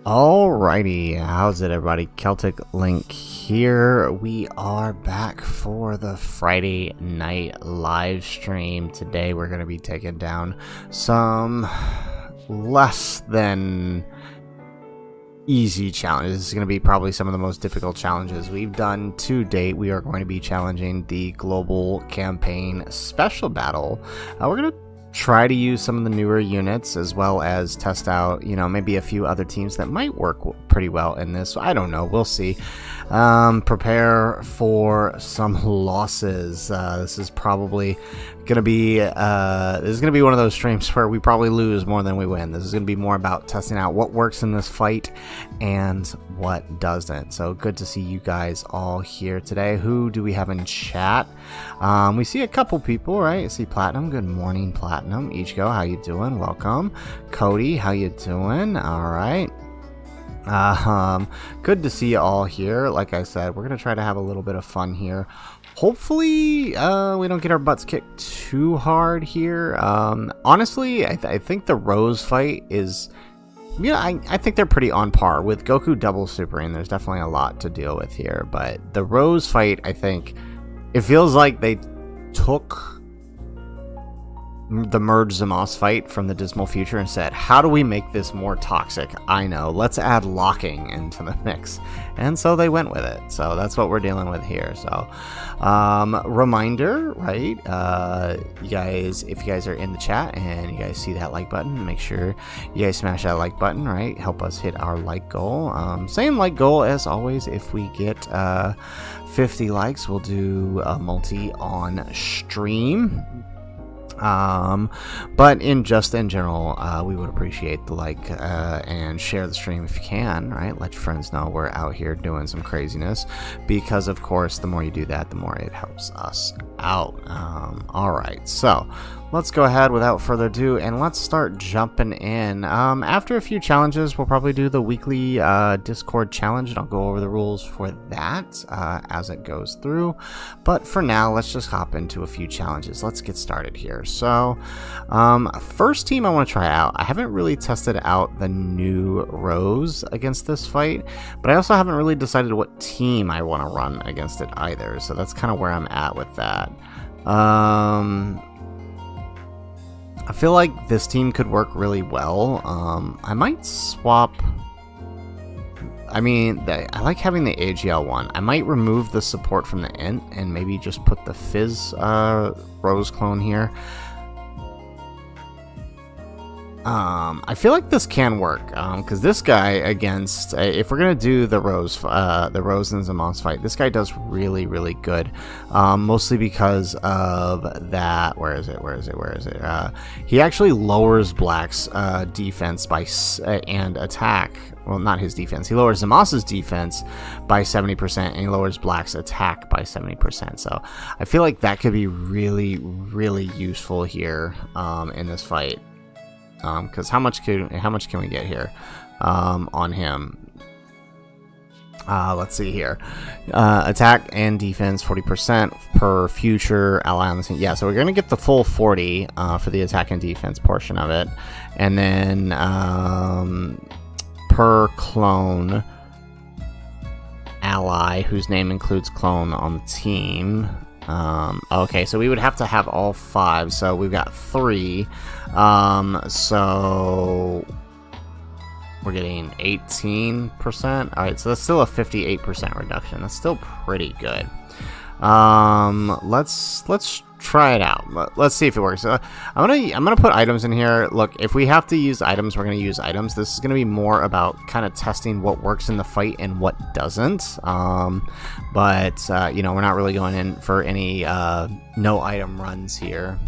Alrighty, how's it everybody? Celtic Link here. We are back for the Friday night live stream. Today we're going to be taking down some less than easy challenges. This is going to be probably some of the most difficult challenges we've done to date. We are going to be challenging the Global Campaign Special Battle. We're going to try to use some of the newer units as well as test out, maybe a few other teams that might work pretty well in this. I don't know. We'll see. Prepare for some losses. This is probably going to be one of those streams where we probably lose more than we win. This is going to be more about testing out what works in this fight and what doesn't. So good to see you guys all here today. Who do we have in chat? We see a couple people, right? I see Platinum. Good morning, Platinum. Ichigo, how you doing? Welcome. Cody, how you doing? All right. Good to see you all here. Like I said, we're gonna try to have a little bit of fun here. Hopefully, we don't get our butts kicked too hard here. Honestly, I think the Rose fight is, I think they're pretty on par with Goku double supering. There's definitely a lot to deal with here, but the Rose fight, I think, it feels like they took the Merge Zamos fight from the Dismal Future and said, how do we make this more toxic? I know, let's add locking into the mix. And so they went with it. So that's what we're dealing with here. So reminder, right? You guys, if you guys are in the chat and you guys see that like button, make sure you guys smash that like button, right? Help us hit our like goal. Same like goal as always. If we get 50 likes, we'll do a multi on stream. But in general, we would appreciate the like and share the stream if you can, right? Let your friends know we're out here doing some craziness, because of course the more you do that, the more it helps us out. All right, so let's go ahead without further ado and let's start jumping in. After a few challenges, we'll probably do the weekly Discord challenge, and I'll go over the rules for that as it goes through. But for now, let's just hop into a few challenges. Let's get started here. So first team I want to try out, I haven't really tested out the new Rose against this fight, but I also haven't really decided what team I want to run against it either. So that's kind of where I'm at with that. I feel like this team could work really well. I might swap. I mean, I like having the AGL one. I might remove the support from the Int and maybe just put the Fizz Rose clone here. I feel like this can work, because this guy against, if we're gonna do the Rose and Zamos fight, this guy does really, really good. Mostly because of that. Where is it? He actually lowers Black's defense by and attack. Well, not his defense. He lowers Zamos's defense by 70%, and he lowers Black's attack by 70%. So I feel like that could be really, really useful here in this fight. Because how much can we get here on him? Let's see here. Attack and defense 40% per future ally on the team. Yeah, so we're gonna get the full 40 for the attack and defense portion of it, and then per clone ally whose name includes clone on the team. Okay, so we would have to have all 5, so we've got 3. So we're getting 18%. Alright, so that's still a 58% reduction. That's still pretty good. Let's try it out. Let's see if it works. I'm gonna put items in here. Look, if we have to use items, we're gonna use items. This is gonna be more about kind of testing what works in the fight and what doesn't. But we're not really going in for any no item runs here.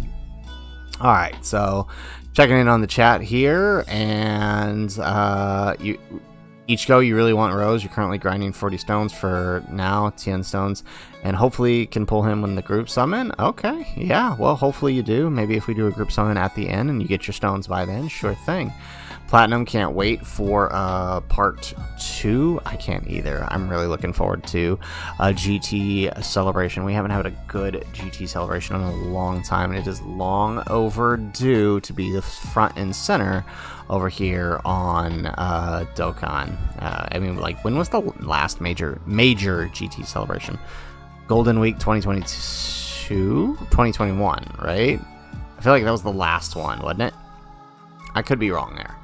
All right, so checking in on the chat here, and Ichigo, you really want Rose. You're currently grinding 40 stones for now, 10 stones, and hopefully can pull him when the group summon. Okay, yeah, well, hopefully you do. Maybe if we do a group summon at the end and you get your stones by then, sure thing. Platinum can't wait for part 2. I can't either. I'm really looking forward to a GT celebration. We haven't had a good GT celebration in a long time, and it is long overdue to be the front and center over here on Dokkan. I mean, like, when was the last major GT celebration? Golden Week 2022? 2021, right? I feel like that was the last one, wasn't it? I could be wrong there.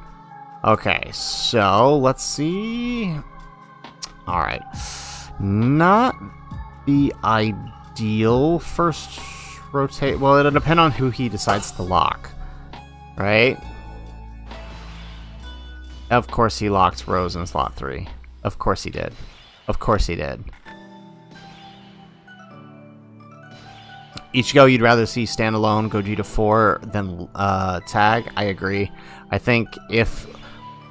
Okay, so let's see. Alright. Not the ideal first rotate. Well, it'll depend on who he decides to lock. Right? Of course he locked Rose in slot 3. Of course he did. Of course he did. Ichigo, you'd rather see standalone Gogeta 4 than tag. I agree. I think if...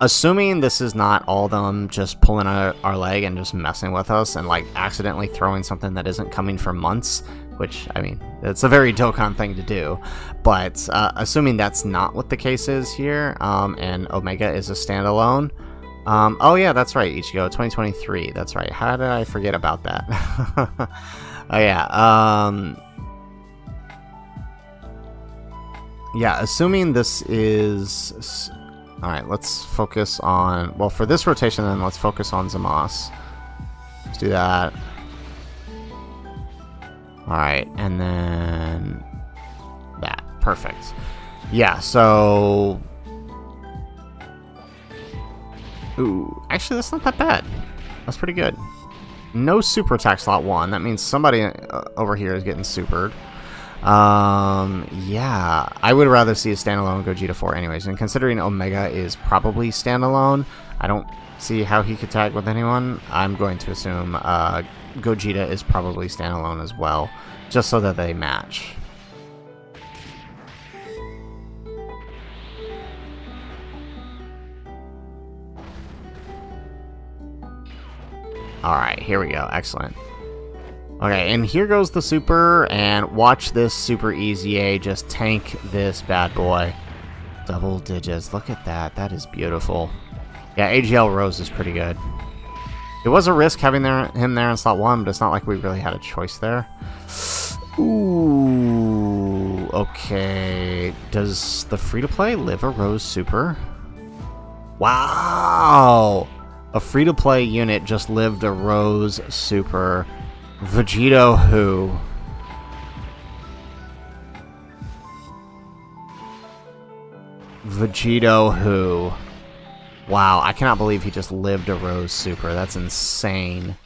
Assuming this is not all of them just pulling our leg and just messing with us and, like, accidentally throwing something that isn't coming for months, which, I mean, it's a very Dokkan thing to do, but assuming that's not what the case is here, and Omega is a standalone, oh yeah, that's right, Ichigo, 2023, that's right. How did I forget about that? Oh yeah, yeah, assuming this is... Alright, let's focus on... Well, for this rotation, then, let's focus on Zamos. Let's do that. Alright, and then... that. Perfect. Yeah, so... Ooh, actually, that's not that bad. That's pretty good. No super attack slot 1. That means somebody over here is getting supered. Yeah, I would rather see a standalone Gogeta 4 anyways, and considering Omega is probably standalone, I don't see how he could tag with anyone. I'm going to assume Gogeta is probably standalone as well, just so that they match. Alright, here we go. Excellent. Okay, and here goes the super, and watch this super easy A just tank this bad boy. Double digits. Look at that. That is beautiful. Yeah, AGL Rose is pretty good. It was a risk having him there in slot 1, but it's not like we really had a choice there. Ooh, okay. Does the free-to-play live a Rose super? Wow! A free-to-play unit just lived a Rose super. Vegito who? Vegito who? Wow, I cannot believe he just lived a Rose super. That's insane.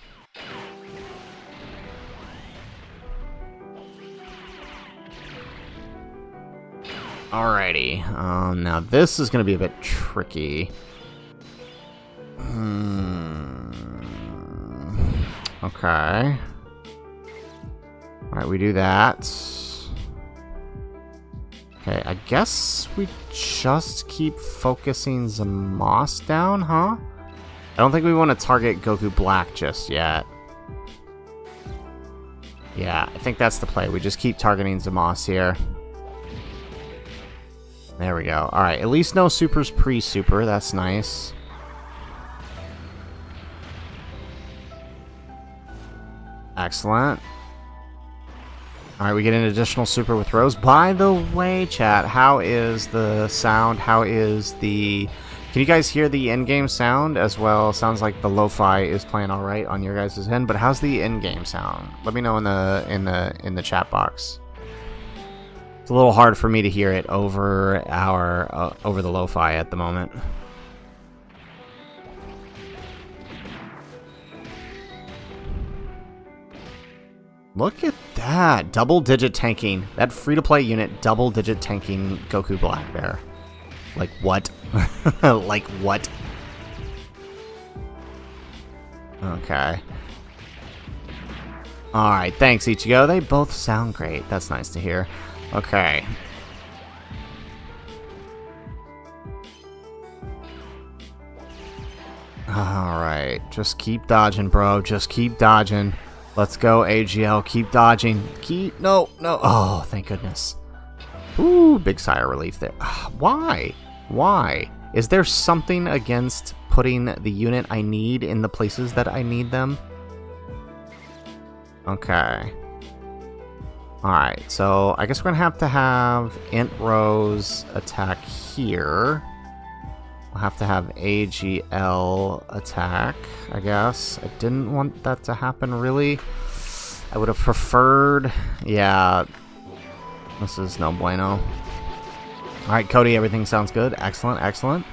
Alrighty. Now this is going to be a bit tricky. Okay. Alright, we do that. Okay, I guess we just keep focusing Zamos down, huh? I don't think we want to target Goku Black just yet. Yeah, I think that's the play. We just keep targeting Zamos here. There we go. Alright, at least no supers pre-super. That's nice. Excellent. Alright, we get an additional super with Rose. By the way, chat, how is the sound? How is the... Can you guys hear the in-game sound as well? Sounds like the Lofi is playing alright on your guys' end, but how's the in-game sound? Let me know in the chat box. It's a little hard for me to hear it over over the Lofi at the moment. Look at that. Double-digit tanking. That free-to-play unit double-digit tanking Goku Black there. Like, what? Like, what? Okay. Alright, thanks, Ichigo. They both sound great. That's nice to hear. Okay. Alright. Just keep dodging, bro. Just keep dodging. Let's go, AGL. Keep dodging. Keep... No, no. Oh, thank goodness. Ooh, big sigh of relief there. Why? Why? Is there something against putting the unit I need in the places that I need them? Okay. Alright, so I guess we're gonna have to have Int Rose attack here. We'll have to have AGL attack, I guess. I didn't want that to happen, really. I would have preferred... Yeah, this is no bueno. Alright, Cody, everything sounds good. Excellent, excellent.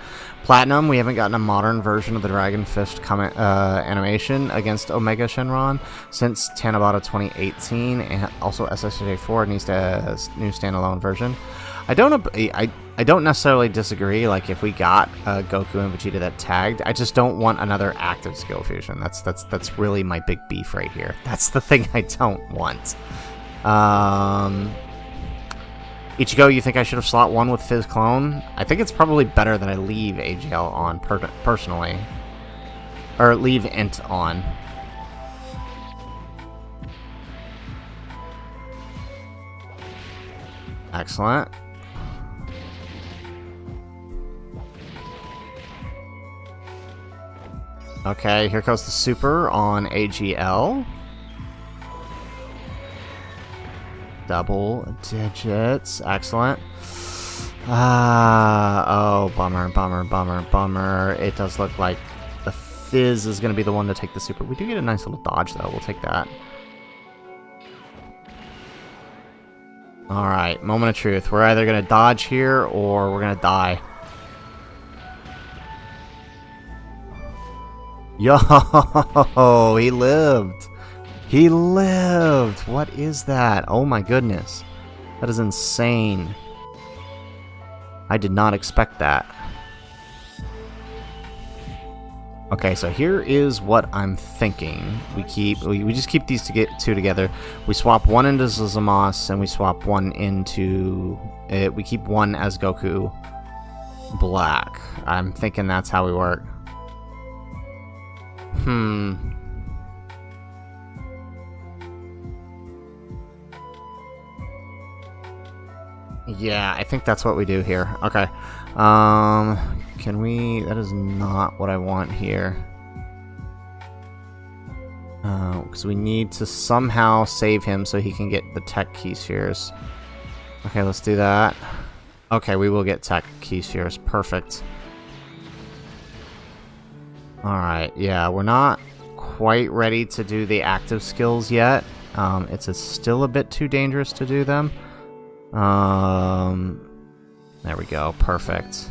Platinum, we haven't gotten a modern version of the Dragon Fist animation against Omega Shenron since Tanabata 2018, and also SSJ4 needs a new standalone version. I don't necessarily disagree, like, if we got Goku and Vegeta that tagged, I just don't want another active skill fusion. That's really my big beef right here. That's the thing I don't want. Ichigo, you think I should have slot 1 with Fizz Clone? I think it's probably better that I leave AGL on personally. Or leave Int on. Excellent. Okay, here goes the super on AGL. Double digits. Excellent. Oh, bummer, bummer, bummer, bummer. It does look like the Fizz is going to be the one to take the super. We do get a nice little dodge, though. We'll take that. Alright, moment of truth. We're either going to dodge here, or we're going to die. Yo, he lived. He lived! What is that? Oh my goodness. That is insane. I did not expect that. Okay, so here is what I'm thinking. We just keep these two together. We swap one into Zamasu, and we swap one into... we keep one as Goku Black. I'm thinking that's how we work. Yeah, I think that's what we do here. Okay. Can we... That is not what I want here. Because we need to somehow save him so he can get the Tech Key Spheres. Okay, let's do that. Okay, we will get Tech Key Spheres. Perfect. Alright, yeah, we're not quite ready to do the active skills yet. It's still a bit too dangerous to do them. There we go. Perfect.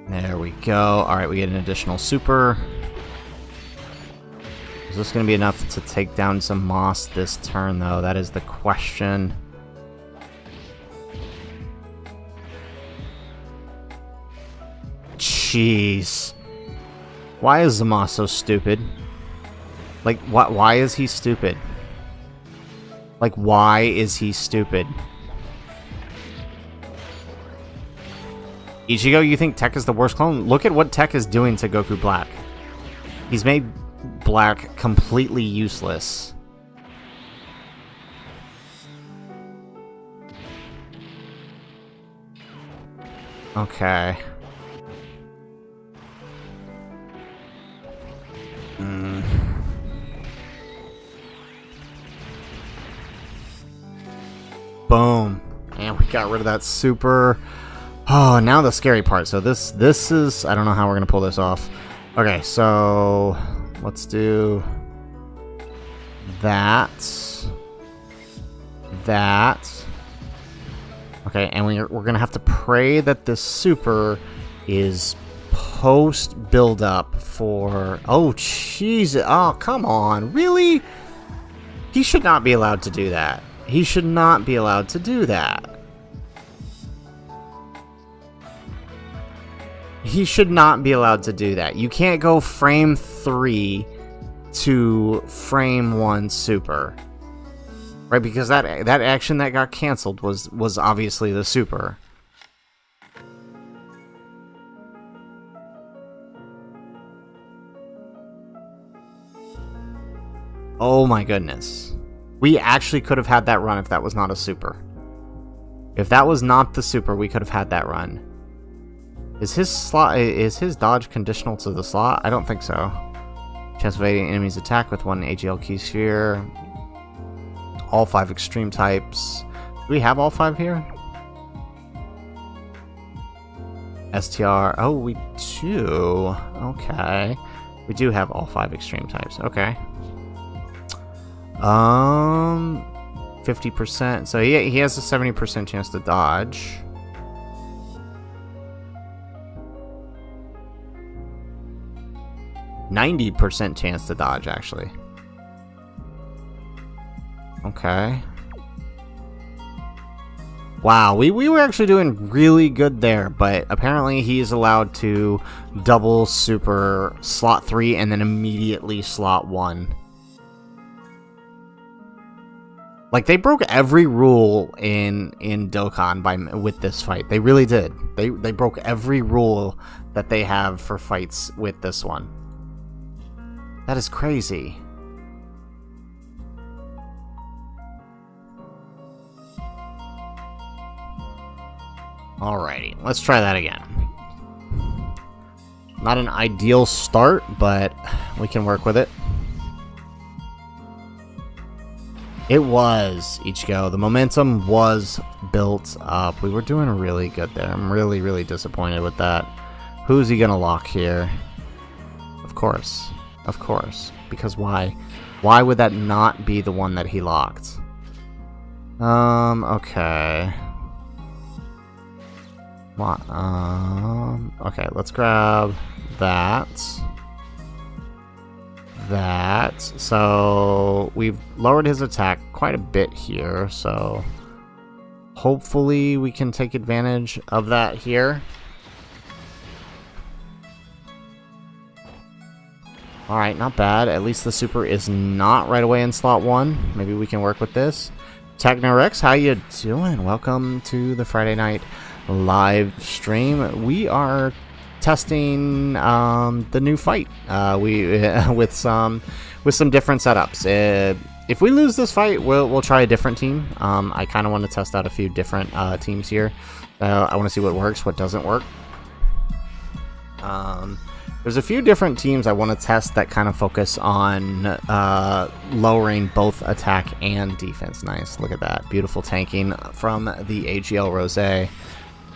There we go. Alright, we get an additional super. Is this going to be enough to take down some Moss this turn, though? That is the question. Jeez. Why is Zamasu so stupid? Like, why is he stupid? Like, why is he stupid? Ichigo, you think Tech is the worst clone? Look at what Tech is doing to Goku Black. He's made Black completely useless. Okay. Boom. And we got rid of that super. Oh, now the scary part. So this is... I don't know how we're going to pull this off. Okay, so... Let's do... That. Okay, and we're going to have to pray that this super is post build up for... Oh, jeez. Oh, come on. Really? He should not be allowed to do that. He should not be allowed to do that. He should not be allowed to do that. You can't go frame 3 to frame 1 super. Right, because that action that got canceled was obviously the super. Oh my goodness. We actually could have had that run if that was not a super. If that was not the super, we could have had that run. Is his dodge conditional to the slot? I don't think so. Chance of evading enemy's attack with 1 AGL key sphere. All 5 extreme types. Do we have all 5 here? STR. Oh, we do. Okay. We do have all 5 extreme types. Okay. 50%. So he has a 70% chance to dodge. %90 chance to dodge, actually. Okay. Wow, we were actually doing really good there, but apparently he's allowed to double super slot 3 and then immediately slot 1. Like, they broke every rule in Dokkan with this fight. They really did. They broke every rule that they have for fights with this one. That is crazy. Alrighty, let's try that again. Not an ideal start, but we can work with it. It was, Ichigo. The momentum was built up. We were doing really good there. I'm really, really disappointed with that. Who's he gonna lock here? Of course. Of course. Because why? Why would that not be the one that he locked? Okay. What? Okay, let's grab that. That. So we've lowered his attack quite a bit here, so hopefully we can take advantage of that here. Alright, not bad. At least the super is not right away in slot 1. Maybe we can work with this. Technorex, how you doing? Welcome to the Friday night live stream. We are testing the new fight with some different setups. If we lose this fight, we'll try a different team. I kind of want to test out a few different teams here. I want to see what works, what doesn't work. There's a few different teams I want to test that kind of focus on lowering both attack and defense. Nice, look at that. Beautiful tanking from the AGL Rosé.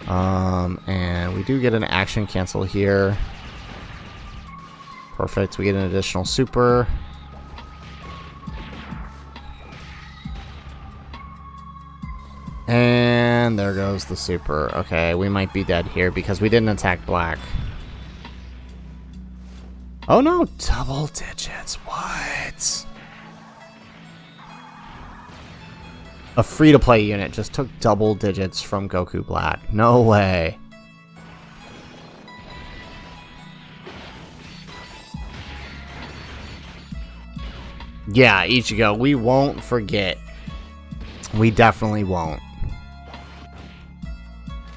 And we do get an action cancel here. Perfect, we get an additional super. And there goes the super. Okay, we might be dead here because we didn't attack black. Oh no, double digits, what? A free-to-play unit just took double digits from Goku Black. No way. Yeah, Ichigo, we won't forget. We definitely won't.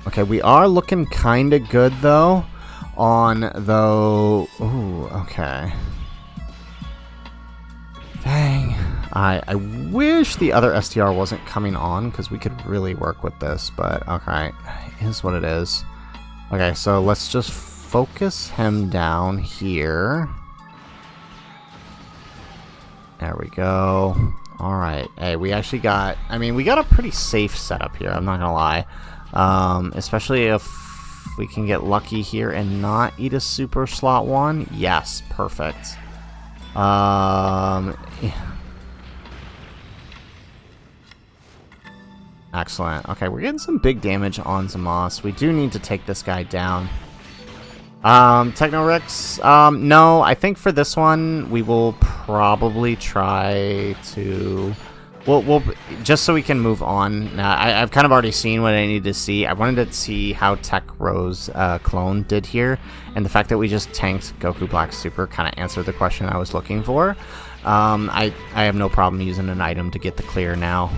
Okay, we are looking kinda good though. Ooh, okay. Dang. I wish the other STR wasn't coming on, because we could really work with this, but okay. It is what it is. Okay, so let's just focus him down here. There we go. Alright. Hey, we actually got... I mean, we got a pretty safe setup here, I'm not gonna lie. Especially if we can get lucky here and not eat a super slot 1. Yes, perfect. Excellent. Okay, we're getting some big damage on Zamos. We do need to take this guy down. Technorex, no, I think for this one, we will probably try to... We'll just so we can move on. I've kind of already seen what I need to see. I wanted to see how Tech Rose clone did here, and the fact that we just tanked Goku Black Super kind of answered the question I was looking for. I have no problem using an item to get the clear now.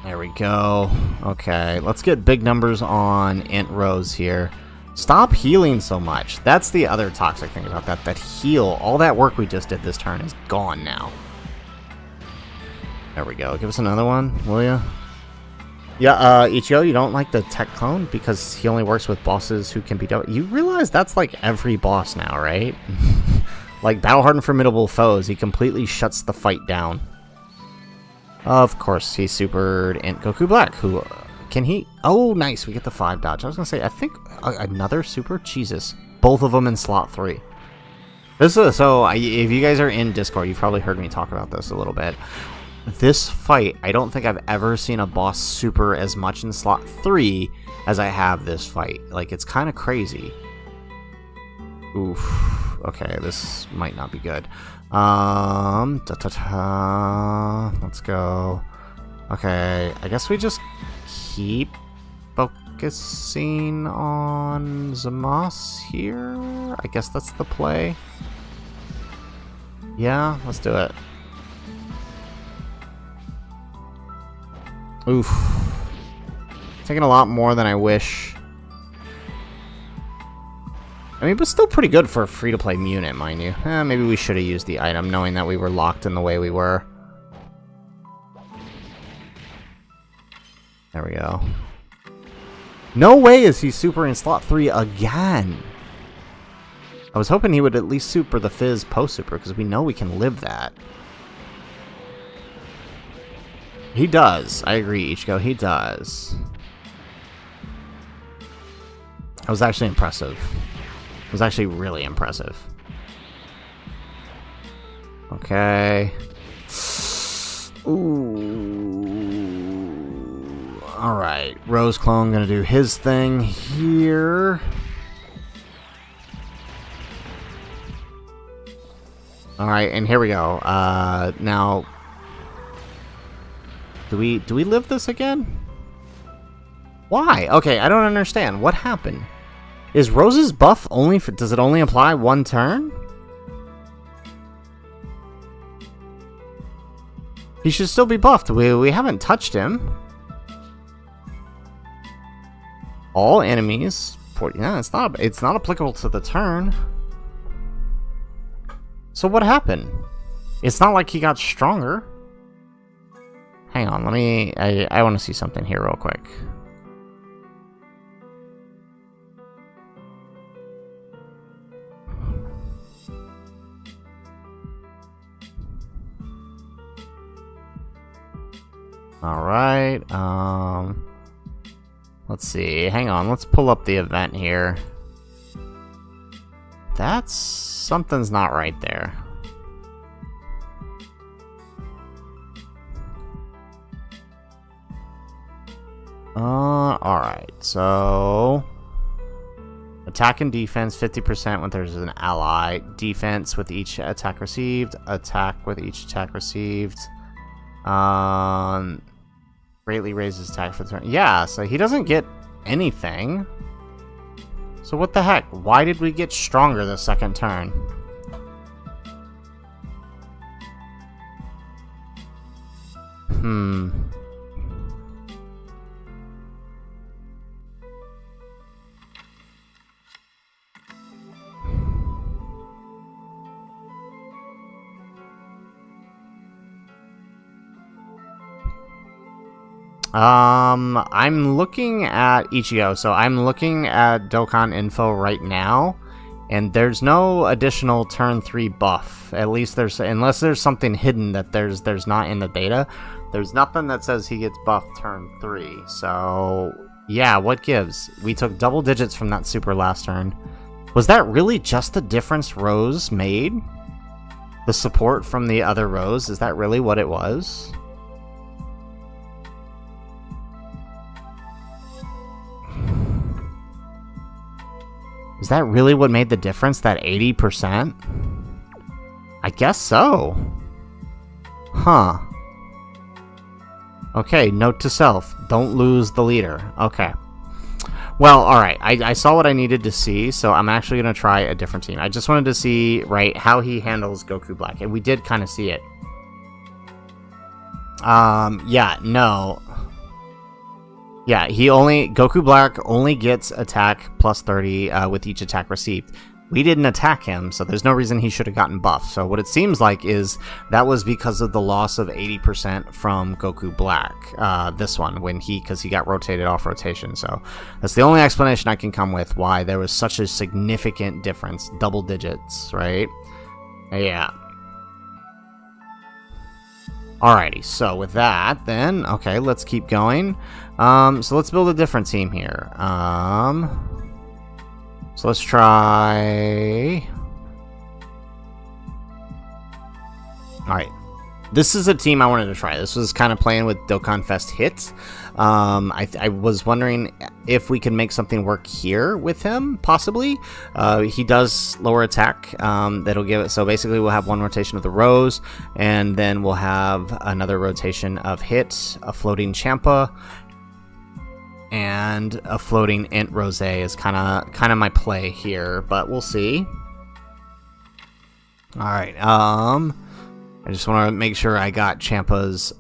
There we go. Okay, let's get big numbers on Int Rose here. Stop healing so much. That's the other toxic thing about that. That heal, all that work we just did this turn is gone now. There we go. Give us another one, will ya? Yeah, Ichigo, you don't like the tech clone because he only works with bosses who can be dealt. You realize that's like every boss now, right? Like battle-hardened formidable foes, he completely shuts the fight down. Of course, he supered Int Goku Black, who... can he... oh, nice, we get the 5 dodge. I was gonna say, I think another super? Jesus. Both of them in slot 3. This is... so, if you guys are in Discord, you've probably heard me talk about this a little bit. This fight, I don't think I've ever seen a boss super as much in slot 3 as I have this fight. Like, it's kind of crazy. Oof. Okay, this might not be good. Let's go. Okay, I guess we just keep focusing on Zamasu here. I guess that's the play. Yeah, let's do it. Oof. Taking a lot more than I wish. I mean, but still pretty good for a free-to-play unit, mind you. Maybe we should have used the item, knowing that we were locked in the way we were. There we go. No way is he super in slot 3 again! I was hoping he would at least super the Fizz post-super, because we know we can live that. He does. I agree, Ichigo. He does. That was actually impressive. It was actually really impressive. Okay. Ooh. Alright. Rose Clone gonna do his thing here. Alright, and here we go. Now... Do we live this again? Why? Okay, I don't understand. What happened? Is Rose's buff only for... does it only apply one turn? He should still be buffed. We haven't touched him. All enemies... yeah, it's not applicable to the turn. So what happened? It's not like he got stronger. Hang on, let me... I want to see something here real quick. Alright, let's see. Hang on, let's pull up the event here. That's... something's not right there. Alright, so... attack and defense, 50% when there's an ally. Defense with each attack received. Attack with each attack received. Greatly raises attack for the turn. Yeah, so he doesn't get anything. So what the heck? Why did we get stronger the second turn? I'm looking at Ichigo, so I'm looking at Dokkan info right now, and there's no additional turn 3 buff. At least there's, unless there's something hidden that there's not in the data, there's nothing that says he gets buffed turn 3. So, yeah, what gives? We took double digits from that super last turn. Was that really just the difference Rose made? The support from the other Rose, is that really what it was? Is that really what made the difference, that 80%? I guess so. Huh. Okay, note to self. Don't lose the leader. Okay. Well, alright. I saw what I needed to see, so I'm actually going to try a different team. I just wanted to see, right, how he handles Goku Black. And we did kind of see it. Yeah, no. Yeah, Goku Black only gets attack plus 30 with each attack received. We didn't attack him, so there's no reason he should have gotten buffed. So what it seems like is that was because of the loss of 80% from Goku Black. This one, because he got rotated off rotation. So that's the only explanation I can come with why there was such a significant difference. Double digits, right? Yeah. Alrighty, so with that, then, okay, let's keep going. So let's build a different team here. So let's try... Alright. This is a team I wanted to try. This was kind of playing with Dokkan Fest hit. I was wondering if we can make something work here with him, possibly. He does lower attack. That'll give it... So basically we'll have one rotation of the Rose, and then we'll have another rotation of hit, a floating Champa, and a floating Int Rose is kind of my play here, but we'll see. All right. I just want to make sure I got Champa's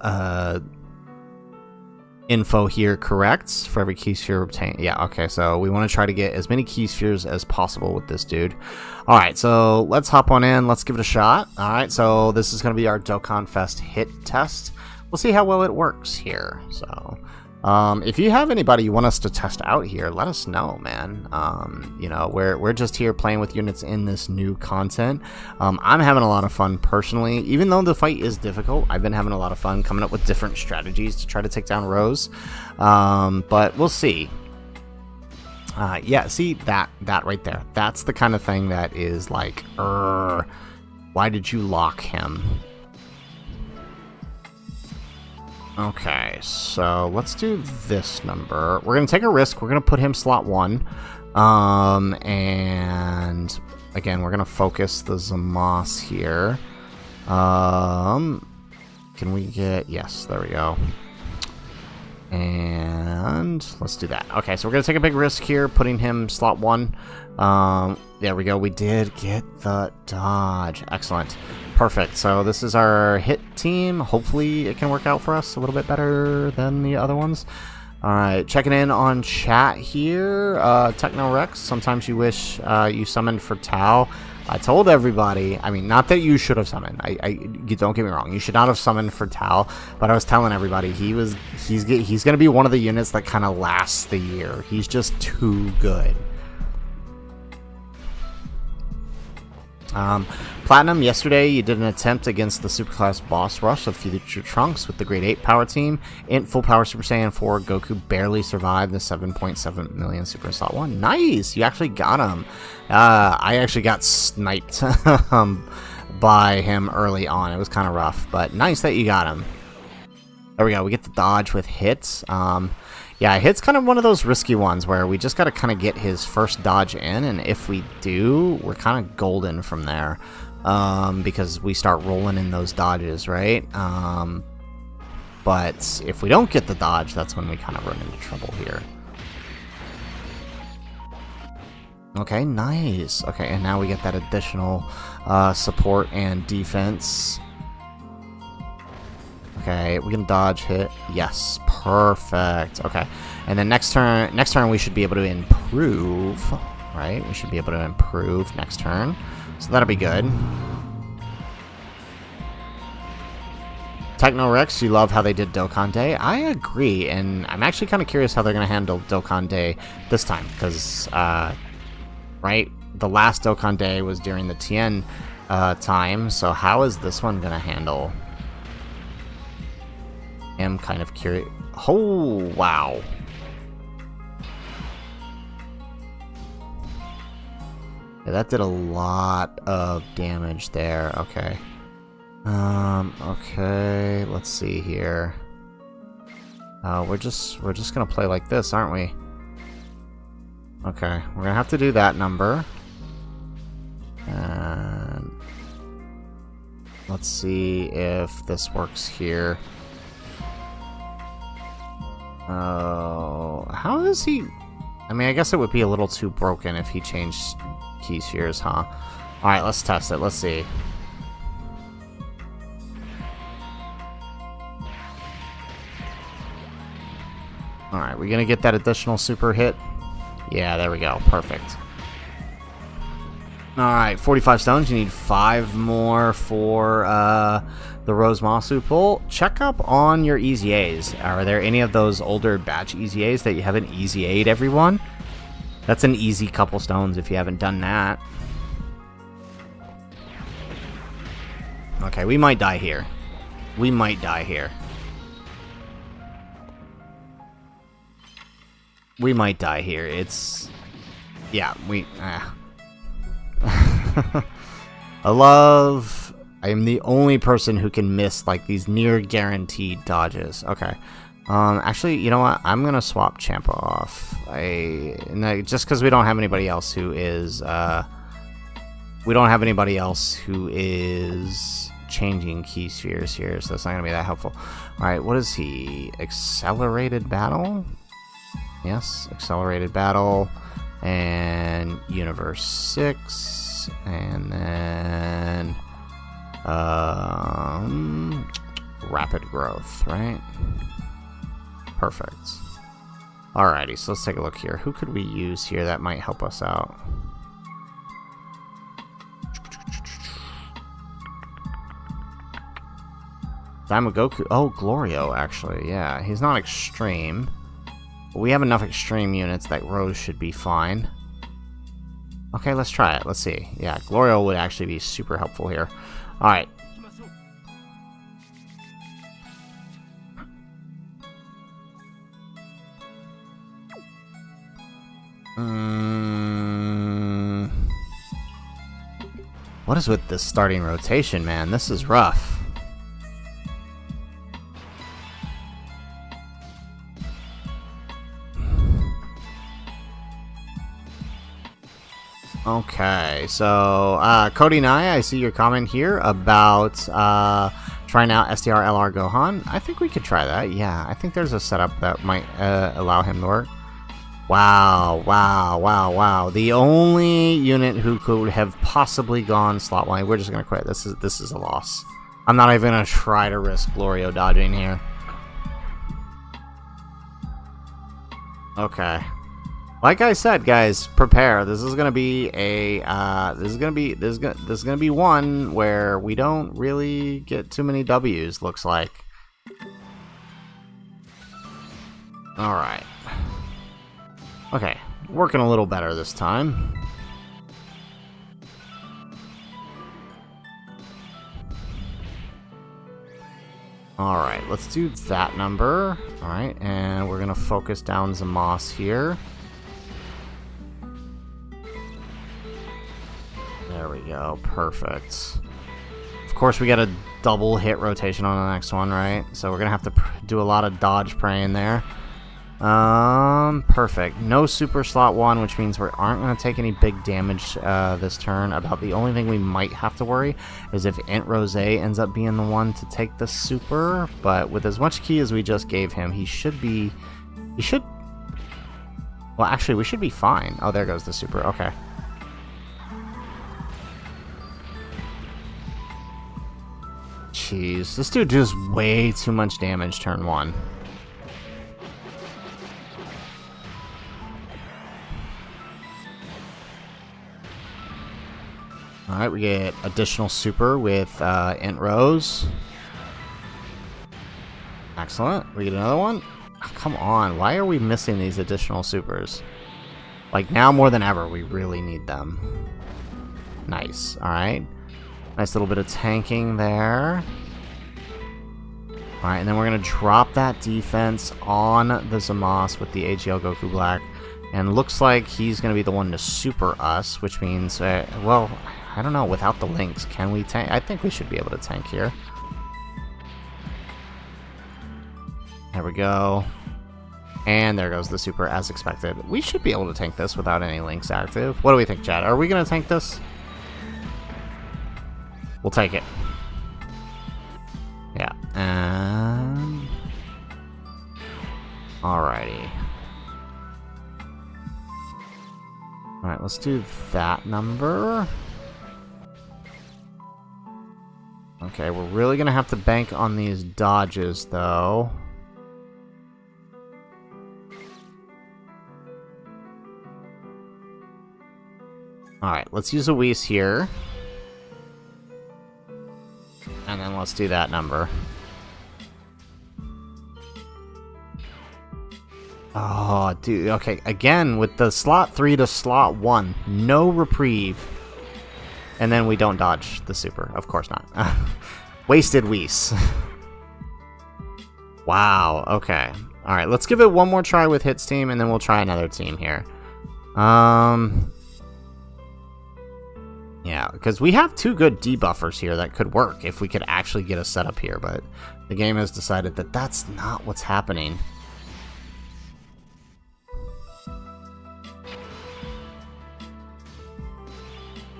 info here correct for every key sphere obtained. Yeah, okay. So we want to try to get as many key spheres as possible with this dude. All right, so let's hop on in. Let's give it a shot. All right, so this is going to be our Dokkan Fest hit test. We'll see how well it works here. So. If you have anybody you want us to test out here, let us know, man. You know, we're just here playing with units in this new content. I'm having a lot of fun personally. Even though the fight is difficult, I've been having a lot of fun coming up with different strategies to try to take down Rose. But we'll see. Yeah, see that right there. That's the kind of thing that is like, why did you lock him? Okay, so let's do this number. We're going to take a risk. We're going to put him slot 1. And again, we're going to focus the Zamos here. Can we get... Yes, there we go. And let's do that. Okay, so we're going to take a big risk here, putting him slot 1. There we go. We did get the dodge. Excellent. Perfect. So this is our hit team. Hopefully it can work out for us a little bit better than the other ones. All right, checking in on chat here. Techno Rex, sometimes you wish you summoned for Tao. I told everybody, I mean, not that you should have summoned. You don't get me wrong. You should not have summoned for Tao, but I was telling everybody he's going to be one of the units that kind of lasts the year. He's just too good. Platinum, yesterday you did an attempt against the Superclass Boss Rush of Future Trunks with the Grade 8 power team. Int Full Power Super Saiyan 4 Goku barely survived the 7.7 million Super Slot 1. Nice! You actually got him. I actually got sniped by him early on. It was kind of rough, but nice that you got him. There we go. We get the dodge with hits. Yeah, hit's kind of one of those risky ones where we just got to kind of get his first dodge in, and if we do, we're kind of golden from there, because we start rolling in those dodges, right? But if we don't get the dodge, that's when we kind of run into trouble here. Okay, nice. Okay, and now we get that additional support and defense. Okay, we can dodge hit. Yes, perfect. Okay, and then next turn we should be able to improve, right? We should be able to improve next turn, so that'll be good. Techno Rex, you love how they did Dokkan Day. I agree, and I'm actually kind of curious how they're going to handle Dokkan Day this time, because, right, the last Dokkan Day was during the Tien time, so how is this one going to handle? I'm kind of curious. Oh, wow. Yeah, that did a lot of damage there. Okay. Okay, let's see here. We're just gonna play like this, aren't we? Okay, we're gonna have to do that number. And let's see if this works here. Oh, how is he? I mean, I guess it would be a little too broken if he changed key spheres, huh? Alright, let's test it. Let's see. Alright, we gonna get that additional super hit? Yeah, there we go. Perfect. Alright, 45 stones. You need 5 more for the Rose Masu pull. Check up on your Easy A's. Are there any of those older batch Easy A's that you haven't Easy A'd everyone? That's an easy couple stones if you haven't done that. Okay, we might die here. We might die here. We might die here. It's... Yeah, we... I am the only person who can miss, like, these near guaranteed dodges. Okay. Actually, you know what? I'm gonna swap Champa off. Just because we don't have anybody else who is, we don't have anybody else who is changing key spheres here, so that's not gonna be that helpful. Alright, what is he? Accelerated Battle? Yes, Accelerated Battle. And Universe 6. And then... Rapid Growth, right? Perfect. Alrighty, so let's take a look here. Who could we use here that might help us out? Daimagoku. Oh, Glorio, actually. Yeah, he's not extreme. But we have enough extreme units that Rose should be fine. Okay, let's try it. Let's see. Yeah, Glorio would actually be super helpful here. Alright. What is with this starting rotation, man? This is rough. Okay, so Cody Nye, I see your comment here about trying out SDR LR Gohan. I think we could try that. Yeah, I think there's a setup that might allow him to work. Wow, wow, wow, wow. The only unit who could have possibly gone slot line. We're just gonna quit. This is a loss. I'm not even gonna try to risk Glorio dodging here. Okay. Like I said, guys, prepare. This is gonna be a this is gonna be one where we don't really get too many W's. Looks like. All right. Okay, working a little better this time. All right, let's do that number. All right, and we're gonna focus down Zamos here. There we go, perfect. Of course, we got a double hit rotation on the next one, right? So we're gonna have to do a lot of dodge praying there. Perfect. No super slot 1, which means we aren't gonna take any big damage this turn. About the only thing we might have to worry is if Int Rose ends up being the one to take the super. But with as much key as we just gave him, he should be. Well, actually, we should be fine. Oh, there goes the super. Okay. Jeez, this dude does way too much damage turn 1. Alright, we get additional super with Int Rose. Excellent. We get another one. Oh, come on, why are we missing these additional supers? Like, now more than ever, we really need them. Nice. Alright. Nice little bit of tanking there. Alright, and then we're going to drop that defense on the Zamos with the AGL Goku Black. And looks like he's going to be the one to super us, which means, well, I don't know, without the links, can we tank? I think we should be able to tank here. There we go. And there goes the super, as expected. We should be able to tank this without any links active. What do we think, Chad? Are we going to tank this? We'll take it. Yeah. And... alrighty. Alright, let's do that number. Okay, we're really gonna have to bank on these dodges, though. Alright, let's use a Whis here. And then let's do that number. Oh, dude. Okay, again, with the slot 3 to slot 1. No reprieve. And then we don't dodge the super. Of course not. Wasted Whis. Wow, okay. Alright, let's give it one more try with Hit's team, and then we'll try another team here. Yeah, because we have 2 good debuffers here that could work if we could actually get a setup here, but the game has decided that that's not what's happening.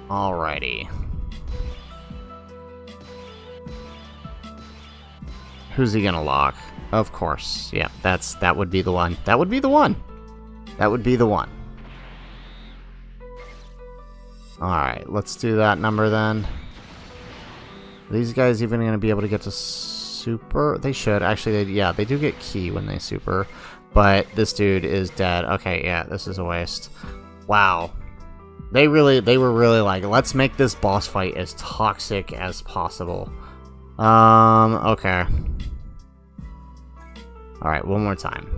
Alrighty. Who's he gonna lock? Of course. Yeah, that would be the one. That would be the one. That would be the one. Alright, let's do that number then. Are these guys even gonna be able to get to super? They should. Actually, yeah, they do get key when they super. But this dude is dead. Okay, yeah, this is a waste. Wow. They were really like, let's make this boss fight as toxic as possible. Okay. Alright, one more time.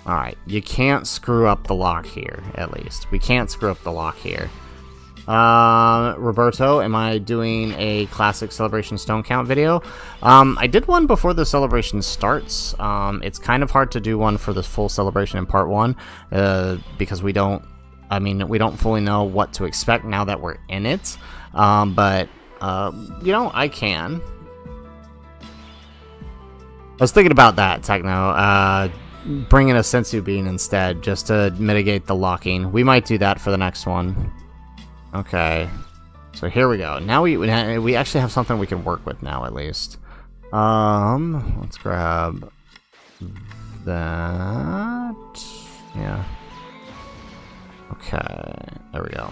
Alright, you can't screw up the lock here, at least. We can't screw up the lock here. Roberto, am I doing a classic Celebration Stone Count video? I did one before the celebration starts. It's kind of hard to do one for the full celebration in part 1, because we don't fully know what to expect now that we're in it. But, you know, I can. I was thinking about that, Techno. Bringing a Sensu Bean instead, just to mitigate the locking. We might do that for the next one. Okay. So here we go. Now we actually have something we can work with now, at least. Let's grab that. Yeah. Okay. There we go.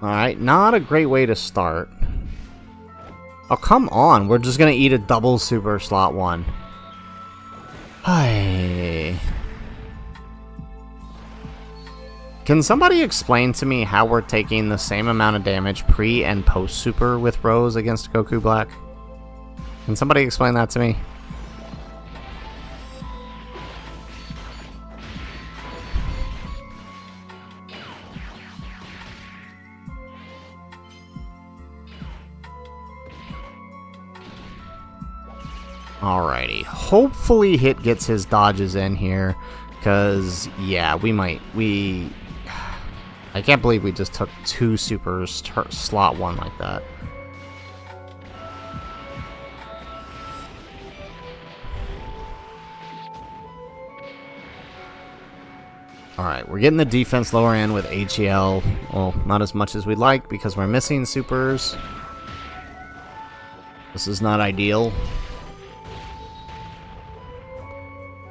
Alright, not a great way to start. Oh, come on. We're just gonna eat a double super slot 1. Hi. Can somebody explain to me how we're taking the same amount of damage pre and post super with Rose against Goku Black? Can somebody explain that to me? Alrighty, hopefully Hit gets his dodges in here, because, yeah, I can't believe we just took 2 supers slot 1 like that. Alright, we're getting the defense lower end with HEL. Well, not as much as we'd like, because we're missing supers. This is not ideal.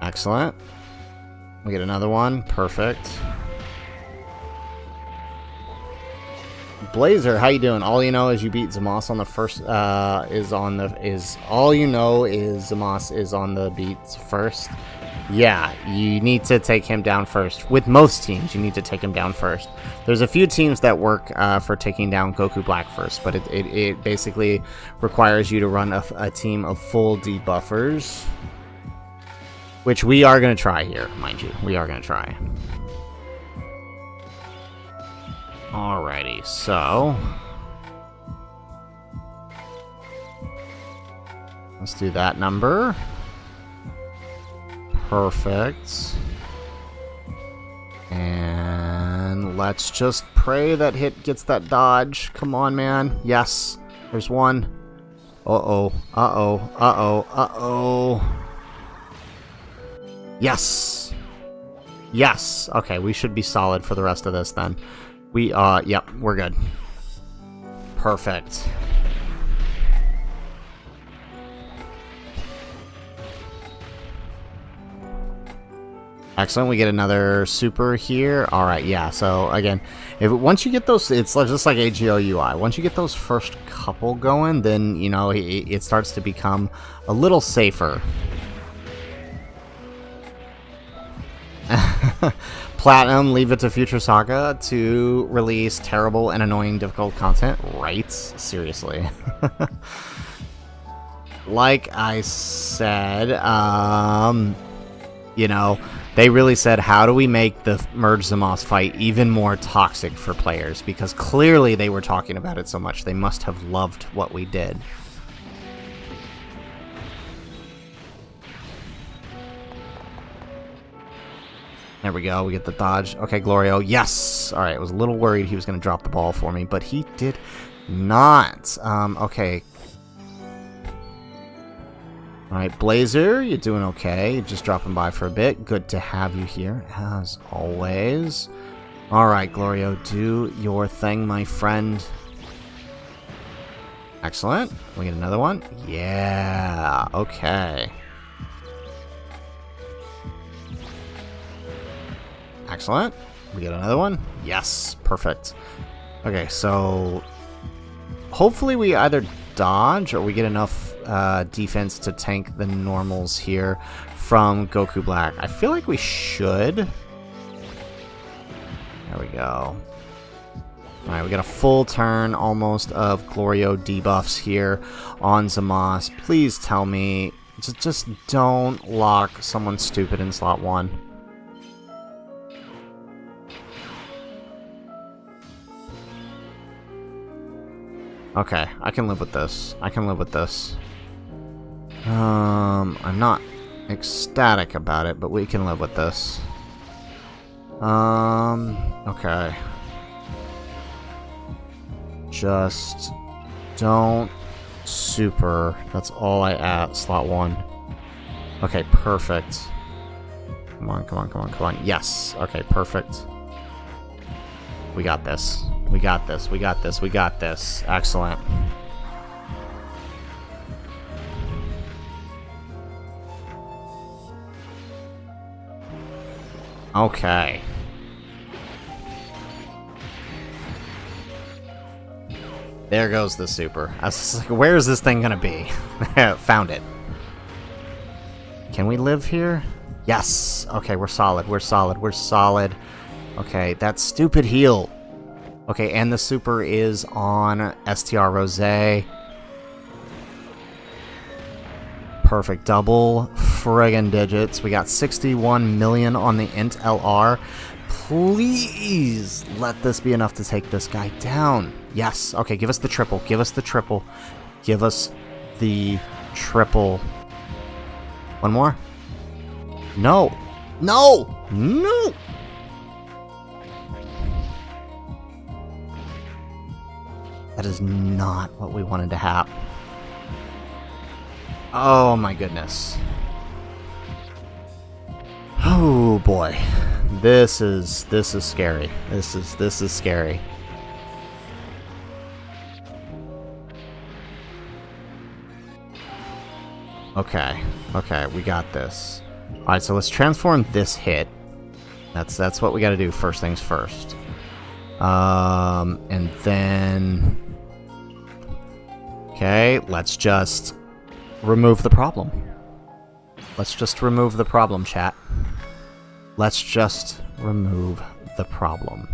Excellent. We get another one. Perfect. Blazer, how you doing? All you know is you beat Zamos on the first. All you know is Zamos is on the beats first. Yeah, you need to take him down first. With most teams, you need to take him down first. There's a few teams that work for taking down Goku Black first, but it basically requires you to run a team of full debuffers. Which we are going to try here, mind you. We are going to try. Alrighty, so... let's do that number. Perfect. And let's just pray that Hit gets that dodge. Come on, man. Yes. There's one. Uh-oh. Uh-oh. Uh-oh. Uh-oh. Yes! Yes! Okay, we should be solid for the rest of this then. Yep, we're good. Perfect. Excellent, we get another super here. Alright, yeah, so again, once you get those, it's just like AGO UI. Once you get those first couple going, then, you know, it starts to become a little safer. Platinum, leave it to Future Saga to release terrible and annoying difficult content. Right? Seriously. Like I said, you know, they really said, how do we make the Merge Zamos fight even more toxic for players? Because clearly they were talking about it so much. They must have loved what we did. There we go. We get the dodge. Okay, Glorio. Yes! Alright, I was a little worried he was going to drop the ball for me, but he did not. Okay. Alright, Blazer, you're doing okay. You're just dropping by for a bit. Good to have you here, as always. Alright, Glorio, do your thing, my friend. Excellent. We get another one? Yeah, okay. Excellent. We get another one? Yes, perfect. Okay, so hopefully we either dodge or we get enough defense to tank the normals here from Goku Black. I feel like we should. There we go. Alright, we got a full turn almost of Glorio debuffs here on Zamos. Please tell me, just don't lock someone stupid in slot 1. Okay, I can live with this. I can live with this. I'm not ecstatic about it, but we can live with this. Okay. Just don't super. That's all I add. Slot 1. Okay, perfect. Come on, come on, come on, come on. Yes. Okay, perfect. We got this. We got this. We got this. We got this. Excellent. Okay. There goes the super. I was just like, where is this thing gonna be? Found it. Can we live here? Yes. Okay, we're solid. We're solid. We're solid. Okay, that stupid heal. Okay, and the super is on STR Rosé. Perfect. Double friggin' digits. We got 61 million on the int LR. Please let this be enough to take this guy down. Yes. Okay, give us the triple. Give us the triple. Give us the triple. One more. No. No. No. That is not what we wanted to have. Oh my goodness. Oh boy. This is scary. This is scary. Okay. Okay, we got this. Alright, so let's transform this hit. That's what we gotta do first things first. And then... Okay, let's just remove the problem. Let's just remove the problem, chat. Let's just remove the problem.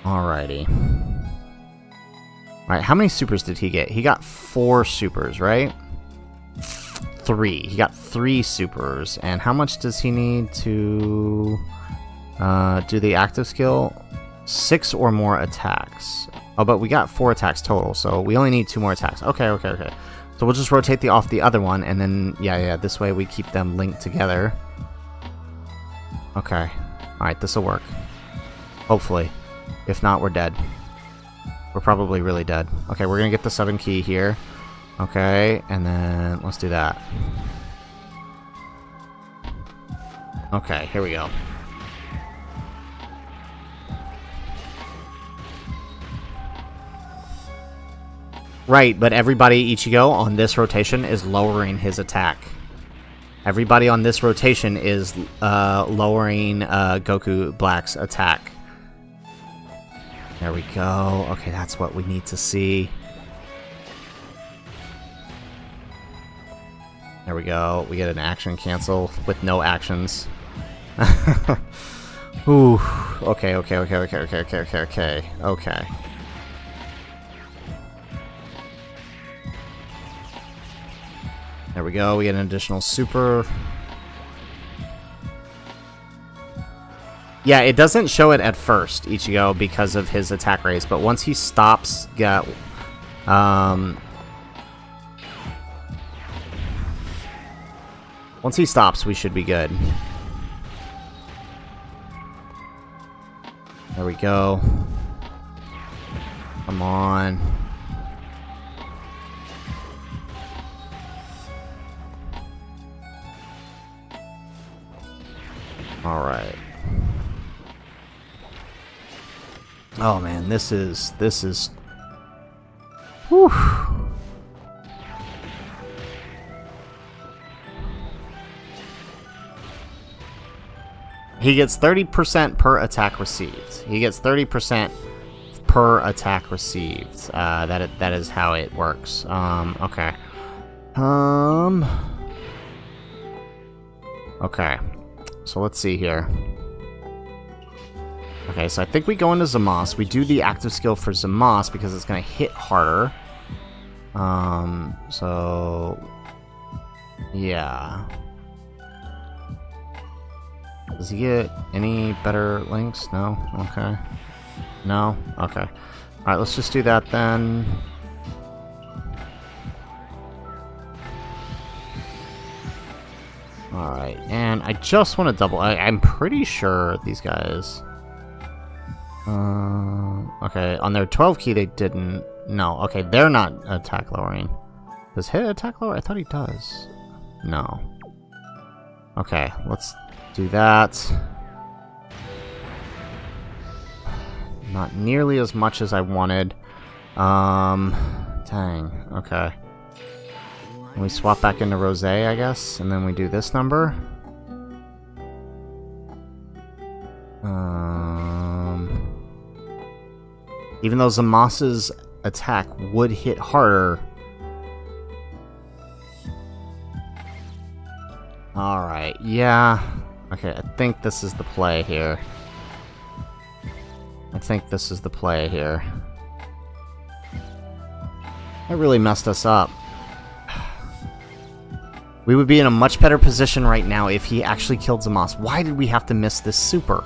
Alrighty. Alright, how many supers did he get? He got 4 supers, right? 3. He got 3 supers. And how much does he need to do the active skill? 6 or more attacks. Oh, but we got 4 attacks total, so we only need 2 more attacks. Okay, okay, okay. So we'll just rotate off the other one, and then, yeah, this way we keep them linked together. Okay. Alright, this'll work. Hopefully. If not, we're dead. We're probably really dead. Okay, we're gonna get the 7 key here. Okay, and then let's do that. Okay, here we go. Right, but everybody, Ichigo, on this rotation is lowering his attack. Everybody on this rotation is lowering Goku Black's attack. There we go. Okay, that's what we need to see. There we go. We get an action cancel with no actions. Ooh. Okay. Okay. There we go, we get an additional super. Yeah, it doesn't show it at first, Ichigo, because of his attack raise, but once he stops, once he stops, we should be good. There we go. Come on. Alright. Oh man, this is... Whew. He gets 30% per attack received. He gets 30% per attack received. That is how it works. Okay. Okay. So let's see here. Okay, so I think we go into Zamos. We do the active skill for Zamos because it's going to hit harder. So... yeah. Does he get any better links? No? Okay. No? Okay. Alright, let's just do that then. Alright, and I just want to double... I'm pretty sure these guys... okay, on their 12 key they didn't... No, okay, they're not attack lowering. Does hit attack lower? I thought he does. No. Okay, let's do that. Not nearly as much as I wanted. Dang, okay. We swap back into Rosé, I guess, and then we do this number. Even though Zamos's attack would hit harder. Alright, yeah. Okay, I think this is the play here. That really messed us up. We would be in a much better position right now if he actually killed Zamos. Why did we have to miss this super?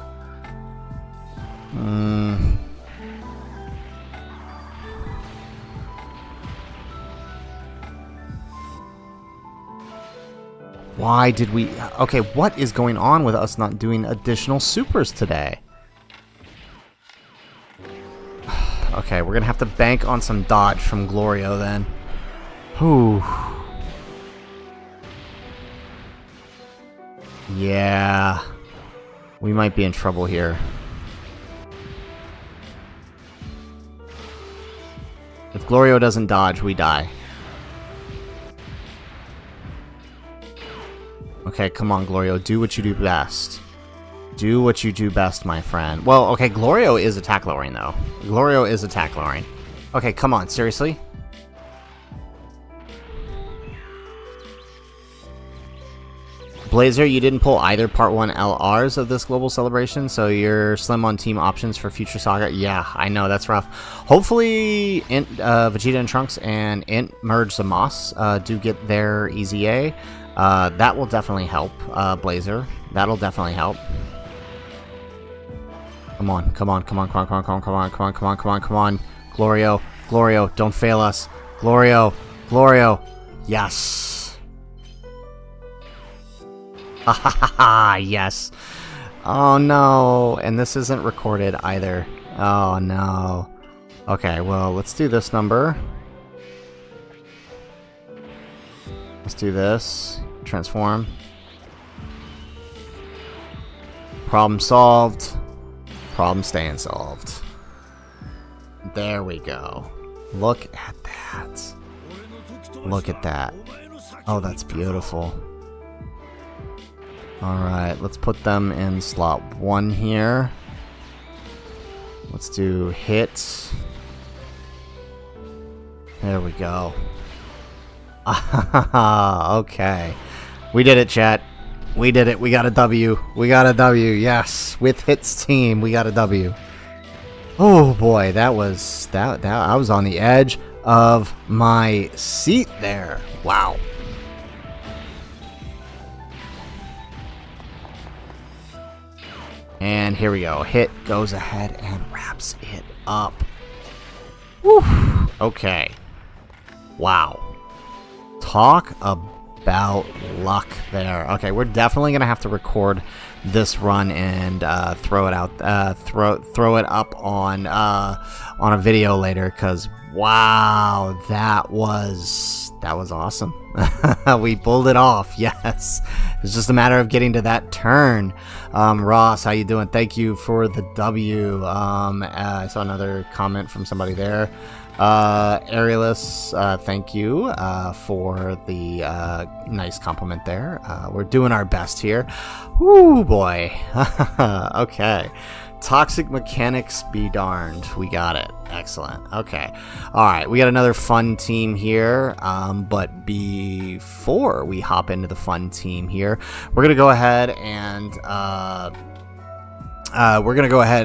Why did we... Okay, what is going on with us not doing additional supers today? Okay, we're gonna have to bank on some dodge from Glorio then. Whew. Yeah. We might be in trouble here. If Glorio doesn't dodge, we die. Okay, come on, Glorio. Do what you do best. Do what you do best, my friend. Well, okay, Glorio is attack lowering, though. Glorio is attack lowering. Okay, come on, seriously? Blazer, you didn't pull either Part 1 LRs of this global celebration, so you're slim on team options for future saga. Yeah, I know, that's rough. Hopefully, Vegeta and Trunks and Int merge Zamos do get their easy A. That will definitely help, Blazer. That'll definitely help. Come on. Glorio, don't fail us. Glorio. Yes. Ha ha ha ha, yes. Oh no, and this isn't recorded either. Oh no. Okay, well, let's do this number. Let's do this. Transform. Problem solved. Problem staying solved. There we go. Look at that. Look at that. Oh, that's beautiful. Alright, let's put them in slot 1 here. Let's do hit. There we go. Okay. We did it, chat. We did it. We got a W. We got a W. Yes. With Hit's team, we got a W. Oh boy, that was that I was on the edge of my seat there. Wow. And here we go. Hit goes ahead and wraps it up. Whew. Okay. Wow. Talk about luck there. Okay, we're definitely gonna have to record this run and throw it out, throw it up on a video later, because wow, that was awesome. We pulled it off. Yes, it's just a matter of getting to that turn. Ross, how you doing? Thank you for the W. I saw another comment from somebody there. Aerialus, thank you for the nice compliment there. We're doing our best here. Whoo, boy. Okay. Toxic mechanics be darned. We got it. Excellent. Okay. Alright, we got another fun team here. But before we hop into the fun team here, we're going to go ahead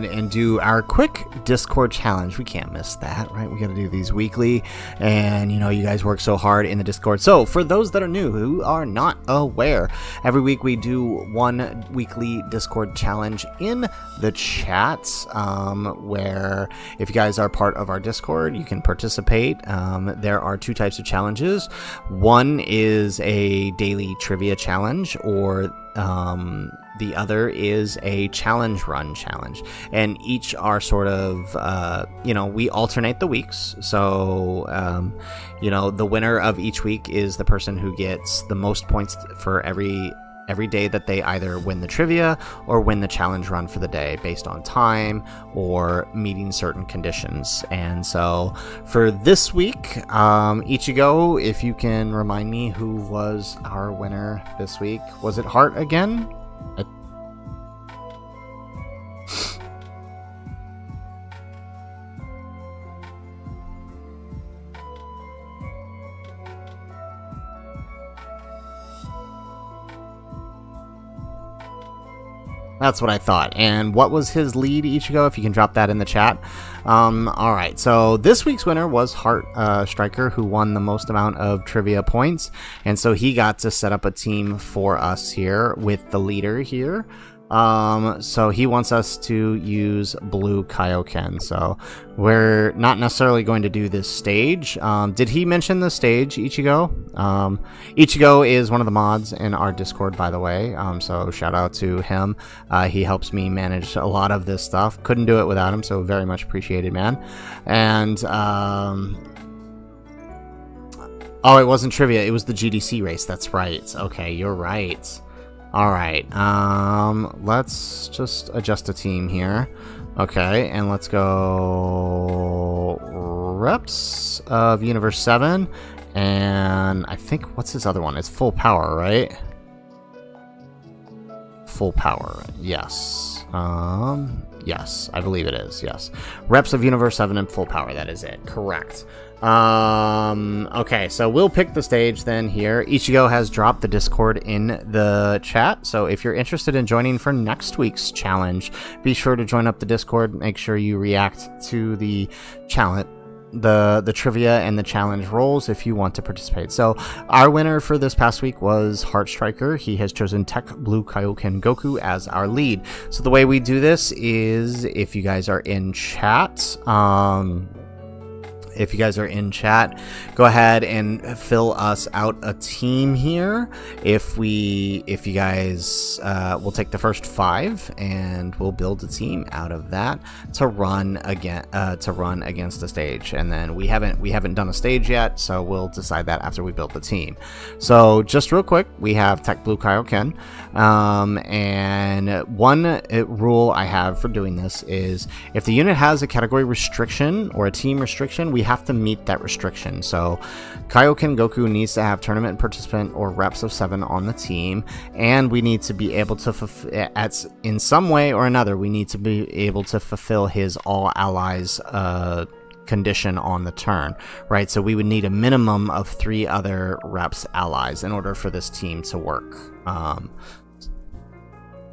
and do our quick Discord challenge. We can't miss that, right? We got to do these weekly, and you know, you guys work so hard in the Discord. So for those that are new, who are not aware, every week we do one weekly Discord challenge in the chats, where if you guys are part of our Discord, you can participate. There are 2 types of challenges. One is a daily trivia challenge, or the other is a challenge run challenge, and each are sort of, you know, we alternate the weeks. So, you know, the winner of each week is the person who gets the most points for every day that they either win the trivia or win the challenge run for the day, based on time or meeting certain conditions. And so for this week, Ichigo, if you can remind me who was our winner this week. Was it Hart again? That's what I thought. And what was his lead, Ichigo, if you can drop that in the chat? Alright, so this week's winner was Heart Striker, who won the most amount of trivia points. And so he got to set up a team for us here with the leader here. So he wants us to use Blue Kaioken. So we're not necessarily going to do this stage. Did he mention the stage, Ichigo? Ichigo is one of the mods in our Discord, by the way. So shout out to him. He helps me manage a lot of this stuff. Couldn't do it without him, so very much appreciated, man. And oh, it wasn't trivia. It was the GDC race. That's right. Okay, you're right. Alright, let's just adjust a team here. Okay, and let's go Reps of Universe 7, and I think, what's his other one? It's Full Power, right? Full Power, yes. Yes, I believe it is, yes. Reps of Universe 7 and Full Power, that is it, correct. Okay, so we'll pick the stage then here. Ichigo has dropped the Discord in the chat, so if you're interested in joining for next week's challenge, be sure to join up the Discord. Make sure you react to the challenge, the trivia and the challenge roles if you want to participate. So our winner for this past week was Heart Striker. He has chosen Tech Blue Kaioken Goku as our lead. So the way we do this is, if you guys are in chat, go ahead and fill us out a team here. If you guys, we'll take the first 5 and we'll build a team out of that to run against the stage. And then we haven't done a stage yet, so we'll decide that after we build the team. So just real quick, we have Tech Blue Kaioken, and one rule I have for doing this is, if the unit has a category restriction or a team restriction, we have to meet that restriction. So Kaioken Goku needs to have tournament participant or reps of 7 on the team, and we need to be able to in some way or another, we need to be able to fulfill his all allies condition on the turn, right? So we would need a minimum of 3 other reps allies in order for this team to work.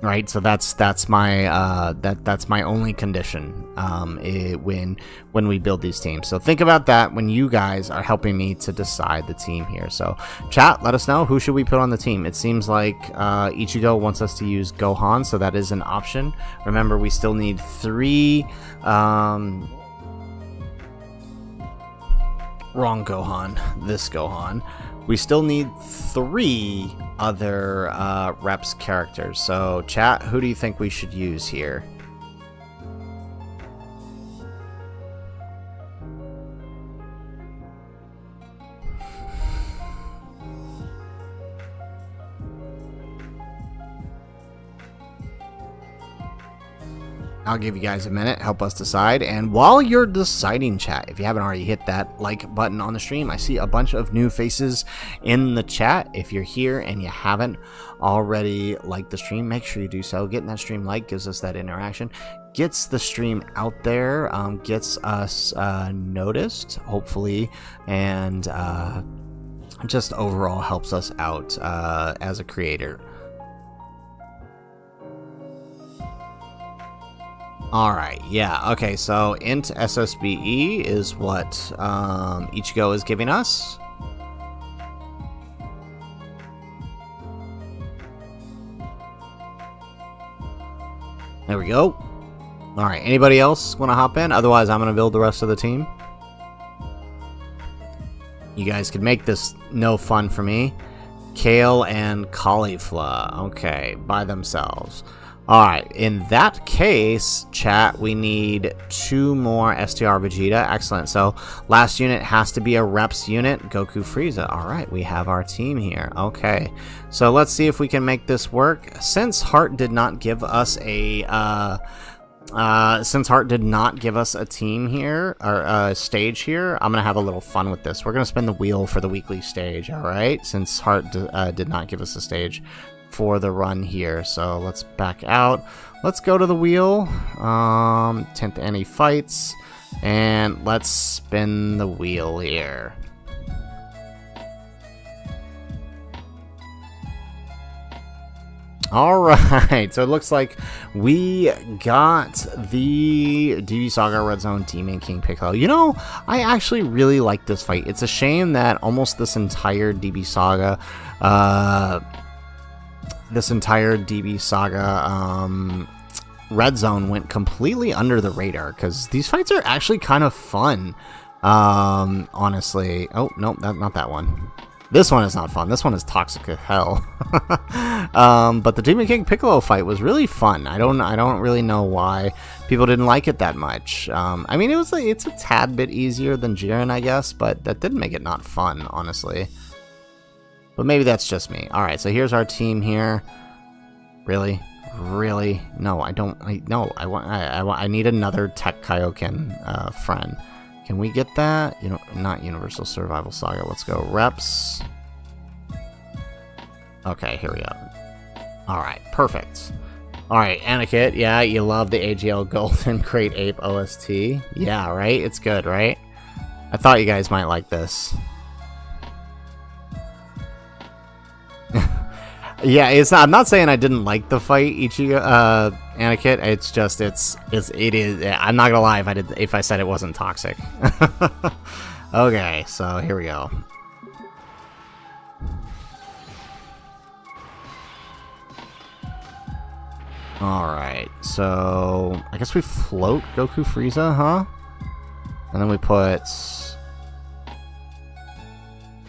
Right, so that's my that's my only condition when we build these teams. So think about that when you guys are helping me to decide the team here. So chat, let us know, who should we put on the team. It seems like Ichigo wants us to use Gohan, so that is an option. Remember, we still need 3 wrong Gohan, this Gohan. We still need 3 other reps characters. So chat, who do you think we should use here? I'll give you guys a minute, help us decide. And while you're deciding, chat, if you haven't already hit that like button on the stream, I see a bunch of new faces in the chat. If you're here and you haven't already liked the stream, make sure you do so. Getting that stream like gives us that interaction, gets the stream out there, gets us noticed, hopefully, and just overall helps us out as a creator. Alright, yeah, okay, so int SSBE is what Ichigo is giving us. There we go. Alright, anybody else want to hop in? Otherwise, I'm going to build the rest of the team. You guys can make this no fun for me. Kale and cauliflower. Okay, by themselves. Alright, in that case, chat, we need 2 more STR Vegeta. Excellent. So, last unit has to be a reps unit. Goku Frieza. Alright, we have our team here. Okay. So, let's see if we can make this work. Since Heart did not give us a team here, or a stage here, I'm gonna have a little fun with this. We're gonna spin the wheel for the weekly stage, alright? Since Heart did not give us a stage for the run here. So let's back out. Let's go to the wheel. Tint any fights. And let's spin the wheel here. Alright, so it looks like we got the DB Saga Red Zone Demon King Piccolo. You know, I actually really like this fight. It's a shame that almost this entire DB Saga Red Zone went completely under the radar, because these fights are actually kind of fun, honestly. Oh, no, not that one. This one is not fun. This one is toxic as hell. But the Demon King Piccolo fight was really fun. I don't really know why people didn't like it that much. I mean, it's a tad bit easier than Jiren, I guess, but that didn't make it not fun, honestly. But maybe that's just me. Alright, so here's our team here. Really? Really? No, I don't. I need another Tech Kaioken friend. Can we get that? You know, not Universal Survival Saga. Let's go. Reps. Okay, here we go. Alright, perfect. Alright, Anakit, yeah, you love the AGL Golden Crate Ape OST. Yeah, right? It's good, right? I thought you guys might like this. Yeah, I'm not saying I didn't like the fight, Ichigo, Anakit. It's just, it is. I'm not gonna lie if I said it wasn't toxic. Okay, so here we go. Alright, so I guess we float Goku Frieza, huh? And then we put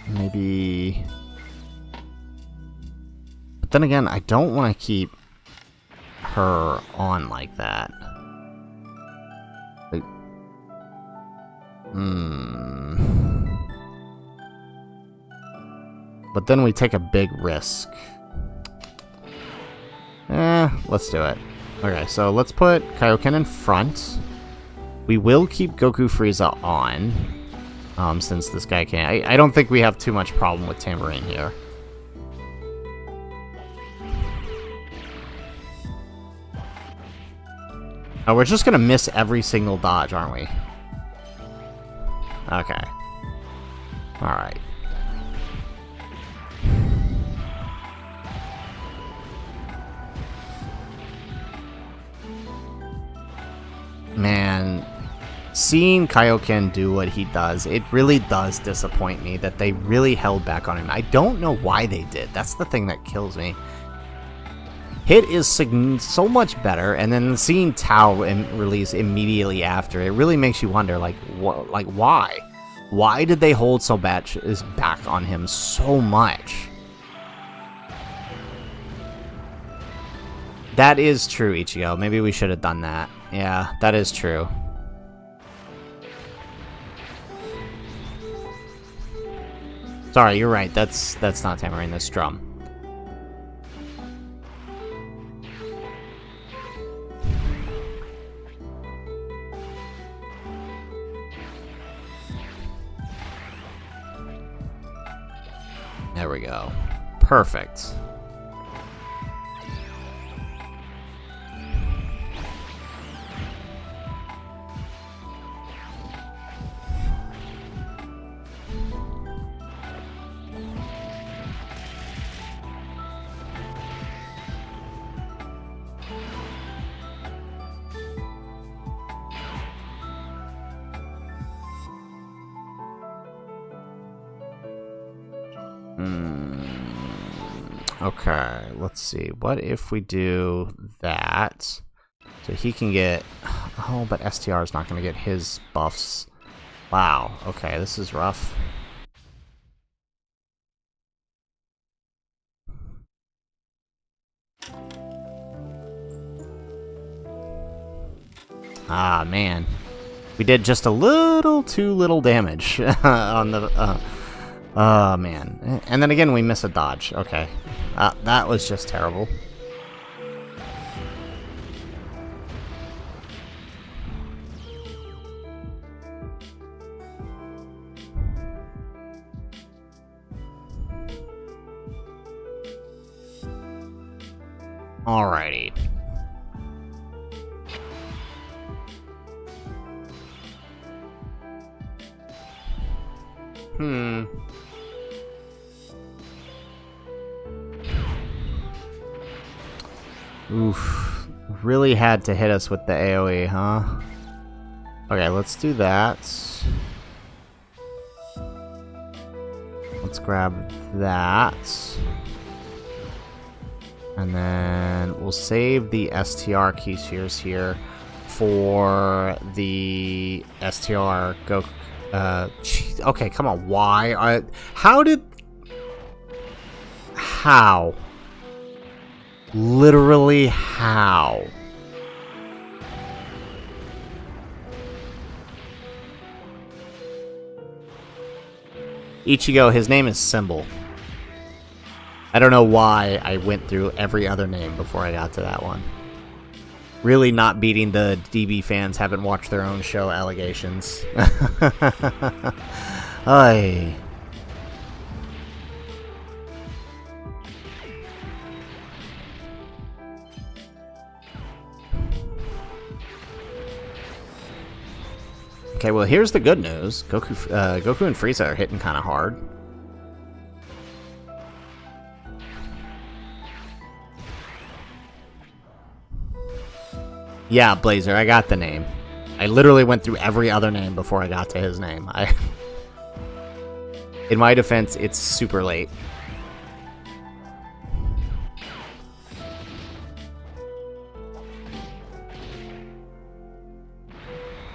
maybe. But then again, I don't want to keep her on like that. Like, But then we take a big risk. Let's do it. Okay, so let's put Kaioken in front. We will keep Goku Frieza on. Since this guy can't. I don't think we have too much problem with Tambourine here. Oh, we're just gonna miss every single dodge, aren't we? Okay. Alright. Man, seeing Kaioken do what he does, it really does disappoint me that they really held back on him. I don't know why they did. That's the thing that kills me. Hit is so much better, and then seeing Tao release immediately after, it really makes you wonder, like why? Why did they hold so back on him so much? That is true, Ichigo. Maybe we should have done that. Yeah, that is true. Sorry, you're right. That's not Tambourine, that's Drum. There we go. Perfect. Okay, let's see. What if we do that? So he can get... Oh, but STR is not going to get his buffs. Wow, okay, this is rough. Ah, man. We did just a little too little damage on the... Oh, man. And then again, we miss a dodge. Okay. That was just terrible. Alrighty. Oof. Really had to hit us with the AoE, huh? Okay, let's do that. Let's grab that. And then we'll save the STR key spheres here for the STR Goku. Okay, come on. Why? How? Literally, how? Ichigo, his name is Symbol. I don't know why I went through every other name before I got to that one. Really not beating the DB fans haven't watched their own show allegations. Ay. Okay, well, here's the good news. Goku and Frieza are hitting kind of hard. Yeah, Blazer, I got the name. I literally went through every other name before I got to his name. In my defense, it's super late.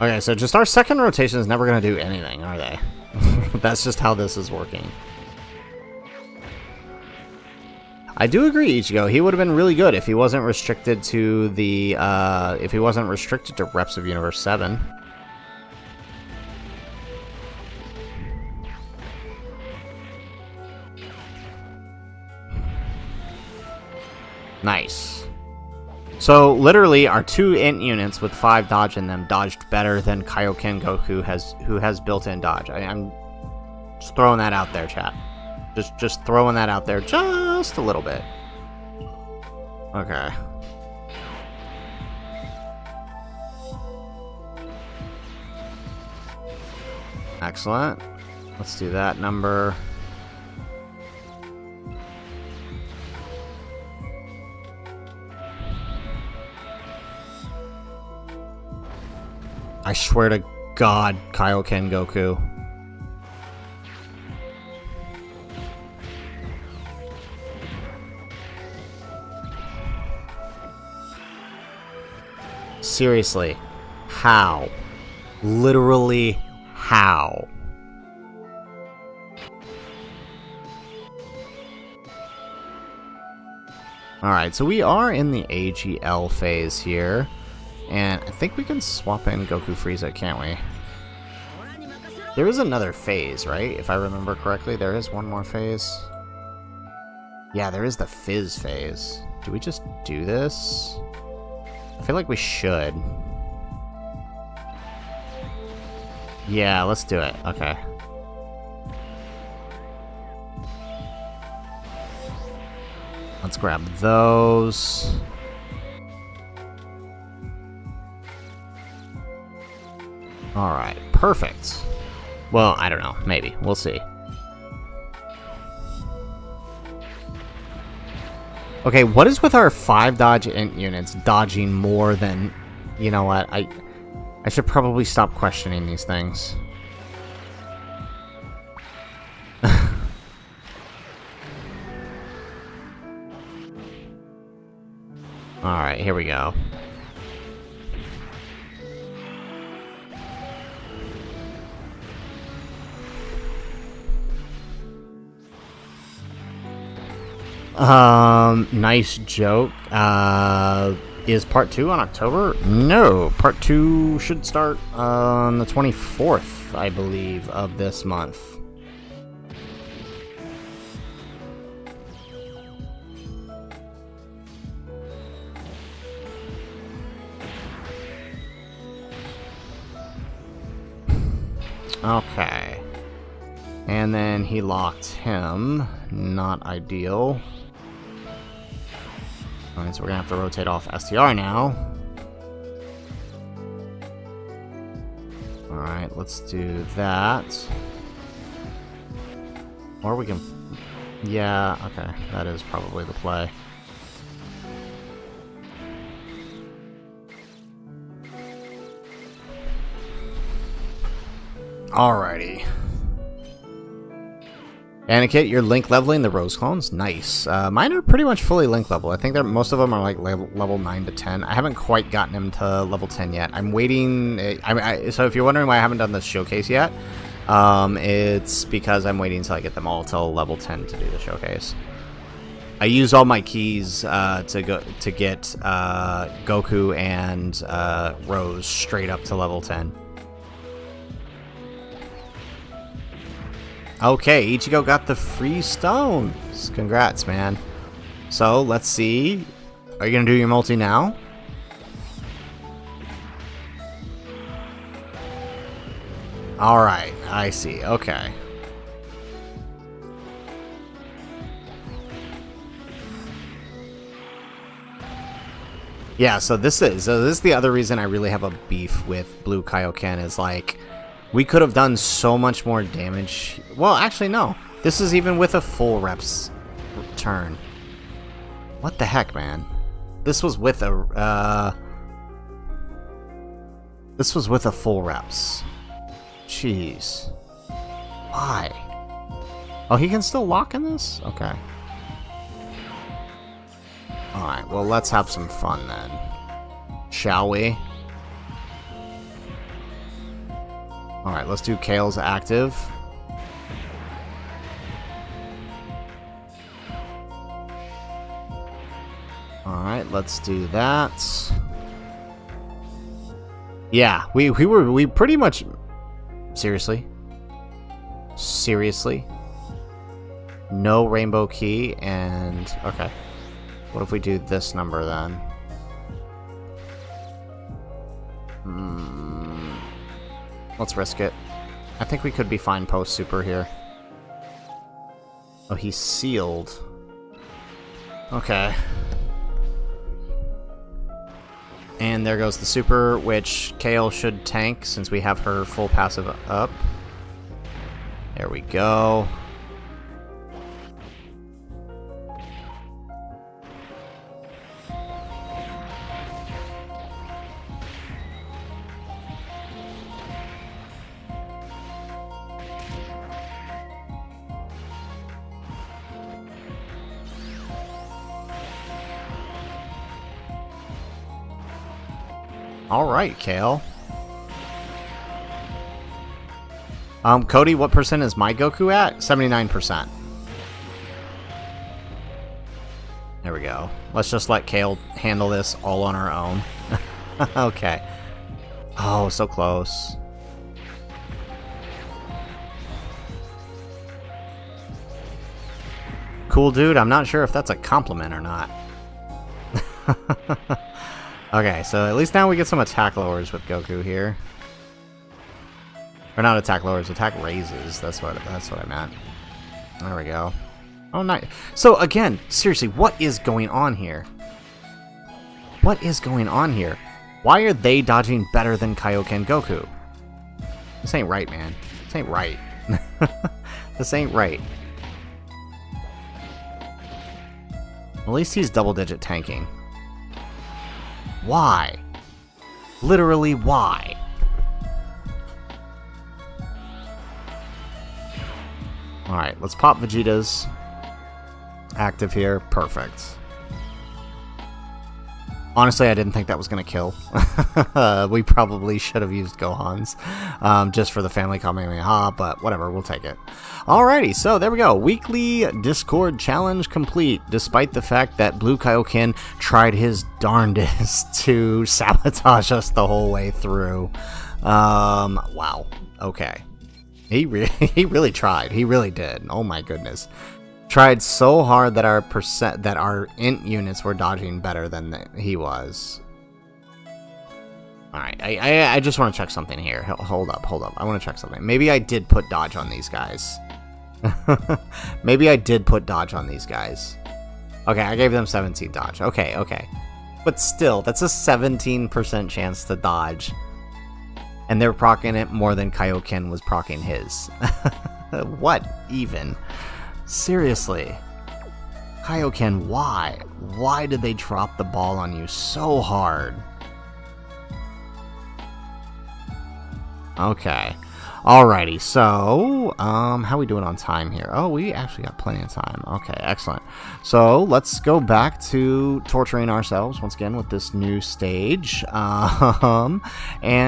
Okay, so just our second rotation is never going to do anything, are they? That's just how this is working. I do agree, Ichigo. He would have been really good if he wasn't restricted to the, if he wasn't restricted to Reps of Universe 7. Nice. So literally, our 2 int units with 5 dodge in them dodged better than Kaioken Goku who has built-in dodge. I'm just throwing that out there, chat. Just throwing that out there just a little bit. Okay. Excellent. Let's do that number. I swear to God, Kaioken Goku. Seriously, how? Literally, how? Alright, so we are in the AGL phase here. And I think we can swap in Goku Frieza, can't we? There is another phase, right? If I remember correctly, there is one more phase. Yeah, there is the Fizz phase. Do we just do this? I feel like we should. Yeah, let's do it. Okay. Let's grab those. Alright, perfect. Well, I don't know. Maybe. We'll see. Okay, what is with our 5 dodge int units dodging more than... You know what? I should probably stop questioning these things. Alright, here we go. Nice joke. Is part 2 on October? No, part 2 should start on the 24th, I believe, of this month. Okay. And then he locked him. Not ideal. Alright, so we're gonna have to rotate off STR now. Alright, let's do that. Or we can... Yeah, okay. That is probably the play. Alrighty. Anikit, you're link leveling the Rose clones? Nice. Mine are pretty much fully link level. I think that most of them are like level 9 to 10. I haven't quite gotten them to level 10 yet. I'm waiting. So if you're wondering why I haven't done the showcase yet, it's because I'm waiting until I get them all till level 10 to do the showcase. I used all my keys to get Goku and Rose straight up to level 10. Okay, Ichigo got the free stones. Congrats, man. So, let's see. Are you going to do your multi now? Alright, I see. Okay. Yeah, so this is the other reason I really have a beef with Blue Kaioken is like... We could have done so much more damage. Well, actually, no. This is even with a full reps turn. What the heck, man? This was with a, This was with a full reps. Jeez. Why? Oh, he can still lock in this? Okay. Alright, well, let's have some fun then. Shall we? Alright, let's do Kale's active. Alright, let's do that. Yeah, we pretty much... Seriously? Seriously? No rainbow key and... Okay. What if we do this number then? Let's risk it. I think we could be fine post-super here. Oh, he's sealed. Okay. And there goes the super, which Kale should tank since we have her full passive up. There we go. Alright, Kale. Cody, what percent is my Goku at? 79%. There we go. Let's just let Kale handle this all on her own. Okay. Oh, so close. Cool dude, I'm not sure if that's a compliment or not. Okay, so at least now we get some attack lowers with Goku here. Or not attack lowers, attack raises. That's what I meant. There we go. Oh, nice. So again, seriously, what is going on here? What is going on here? Why are they dodging better than Kaioken Goku? This ain't right, man. This ain't right. This ain't right. At least he's double-digit tanking. Why? Literally, why? Alright, let's pop Vegeta's active here. Perfect. Honestly, I didn't think that was going to kill. We probably should have used Gohan's just for the family Kamehameha, but whatever, we'll take it. Alrighty, so there we go. Weekly Discord challenge complete, despite the fact that Blue Kaioken tried his darndest to sabotage us the whole way through. Wow. Okay. He really tried. He really did. Oh my goodness. Tried so hard that our int units were dodging better than he was. Alright, I just want to check something here. Hold up. I want to check something. Maybe I did put dodge on these guys. Maybe I did put dodge on these guys. Okay, I gave them 17 dodge. Okay. But still, that's a 17% chance to dodge. And they're proccing it more than Kaioken was proccing his. What even? Seriously. Kaioken, why? Why did they drop the ball on you so hard? Okay. Alrighty, so, how we doing on time here? Oh, we actually got plenty of time. Okay, excellent. So, let's go back to torturing ourselves once again with this new stage. And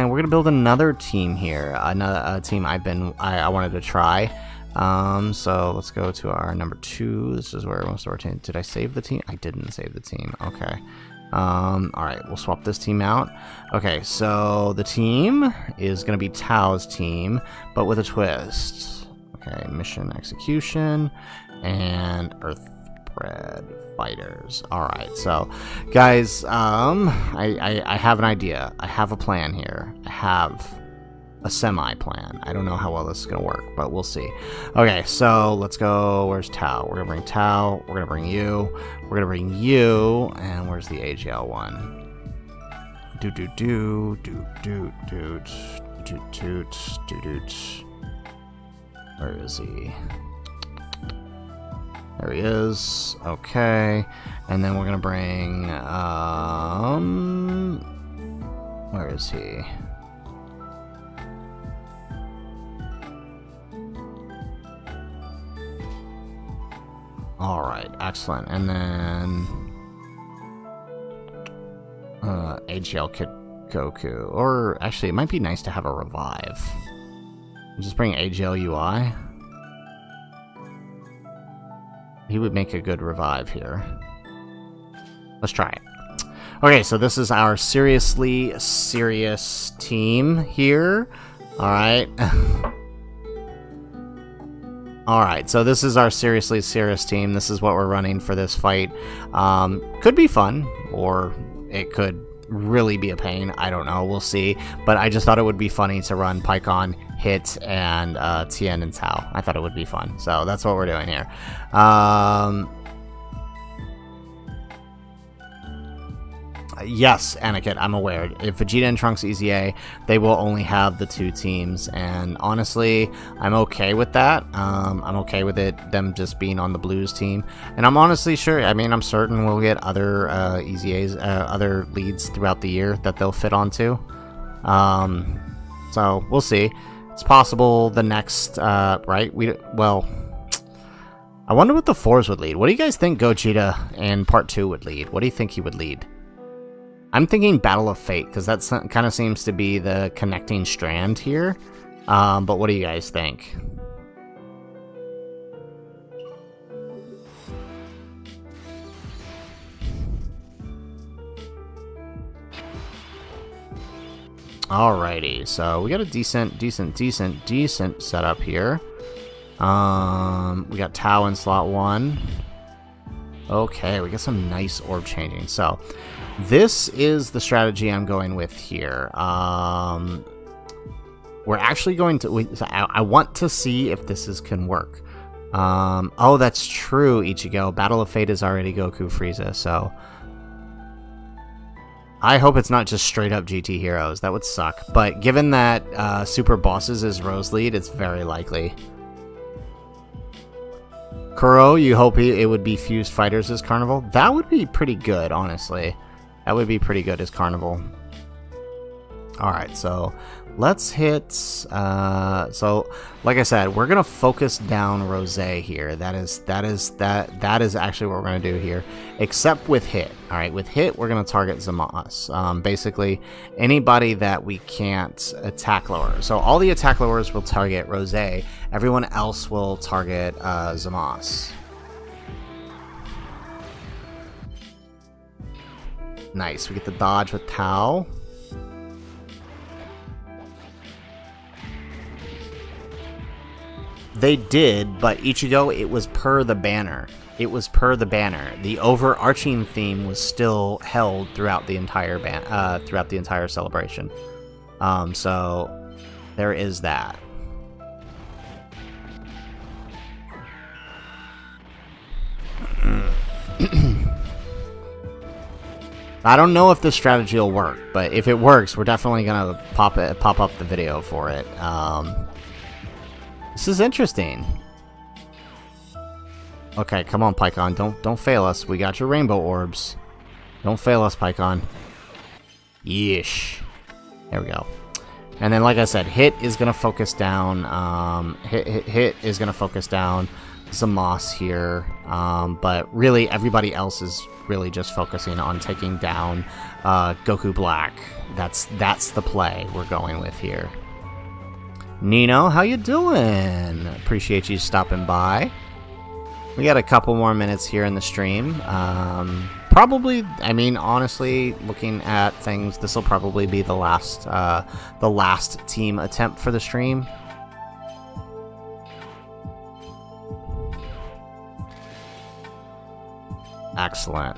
we're gonna build another team here. Another team I wanted to try. So let's go to our number 2. This is where most of our team. Did I save the team? I didn't save the team. Okay. Alright, we'll swap this team out. Okay, so the team is going to be Tao's team, but with a twist. Okay, mission execution and Earthbred fighters. Alright, so guys, I have an idea. I have a plan here. I have a semi-plan. I don't know how well this is going to work, but we'll see. Okay, so let's go. Where's Tao? We're going to bring Tao. We're going to bring you. We're going to bring you. And where's the AGL one? Where is he? There he is. Okay. And then we're going to bring, where is he? Alright, excellent. And then AGL Kid Goku. Or actually, it might be nice to have a revive. Just bring AGL UI. He would make a good revive here. Let's try it. Okay, so this is our seriously serious team here. Alright. Alright, so this is our seriously serious team. This is what we're running for this fight. Could be fun, or it could really be a pain. I don't know. We'll see. But I just thought it would be funny to run Pycon, Hit, and Tien and Tao. I thought it would be fun. So that's what we're doing here. Yes, Anakin, I'm aware. If Vegeta and Trunks EZA, they will only have the 2 teams, and honestly, I'm okay with that. I'm okay with them just being on the Blues team, and I'm honestly sure, I'm certain we'll get other EZAs, other leads throughout the year that they'll fit onto. So, we'll see. It's possible the next, right? I wonder what the 4s would lead. What do you guys think Gogeta in Part 2 would lead? What do you think he would lead? I'm thinking Battle of Fate, because that kind of seems to be the connecting strand here. But what do you guys think? Alrighty, so we got a decent setup here. We got Tao in slot 1. Okay, we got some nice orb changing. So, this is the strategy I'm going with here. We're actually going to... I want to see if this can work. Oh, that's true, Ichigo. Battle of Fate is already Goku Frieza, so... I hope it's not just straight up GT Heroes. That would suck. But given that Super Bosses is Rose lead, it's very likely. Kuro, you hope it would be Fused Fighters as Carnival? That would be pretty good, honestly. That would be pretty good as Carnival. Alright, so let's hit... so, like I said, we're going to focus down Rose here. That is actually what we're going to do here. Except with Hit. Alright, with Hit, we're going to target Zamasu. Basically, anybody that we can't attack lower. So, all the attack lowers will target Rose. Everyone else will target Zamasu. Nice. We get the dodge with Tao. They did, but Ichigo, it was per the banner. It was per the banner. The overarching theme was still held throughout the entire celebration. So there is that. I don't know if this strategy will work, but if it works, we're definitely gonna pop up the video for it. This is interesting. Okay, come on, Pycon. Don't fail us. We got your rainbow orbs. Don't fail us, Pycon. Yeesh. There we go. And then, like I said, Hit is gonna focus down. Hit is gonna focus down Zamasu here. But really, everybody else is really just focusing on taking down Goku Black. That's the play we're going with here. Nino, how you doing? Appreciate you stopping by. We got a couple more minutes here in the stream. Probably, honestly, looking at things, this will probably be the last team attempt for the stream. Excellent.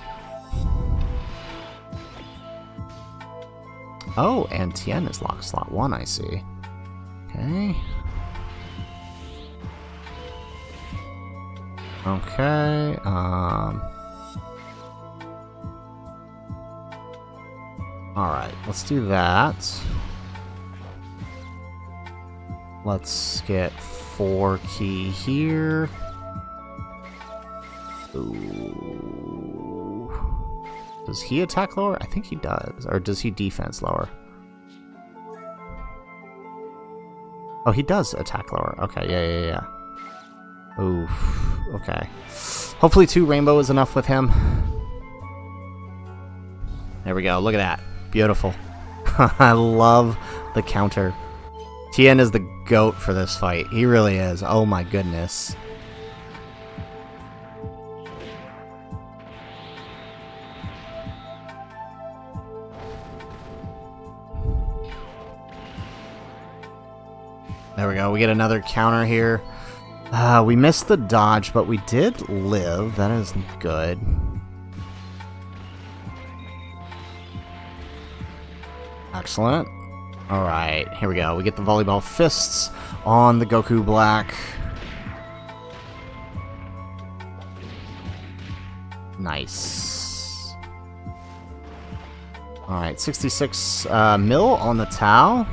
Oh, and Tien is locked slot 1, I see. Okay. Okay, alright, let's do that. Let's get 4 key here. Ooh. Does he attack lower? I think he does. Or does he defense lower? Oh, he does attack lower. Okay, yeah. Oof. Okay. Hopefully 2 rainbow is enough with him. There we go. Look at that. Beautiful. I love the counter. Tien is the GOAT for this fight. He really is. Oh my goodness. There we go. We get another counter here. We missed the dodge, but we did live. That is good. Excellent. Alright, here we go. We get the volleyball fists on the Goku Black. Nice. Alright, 66 mil on the Tau.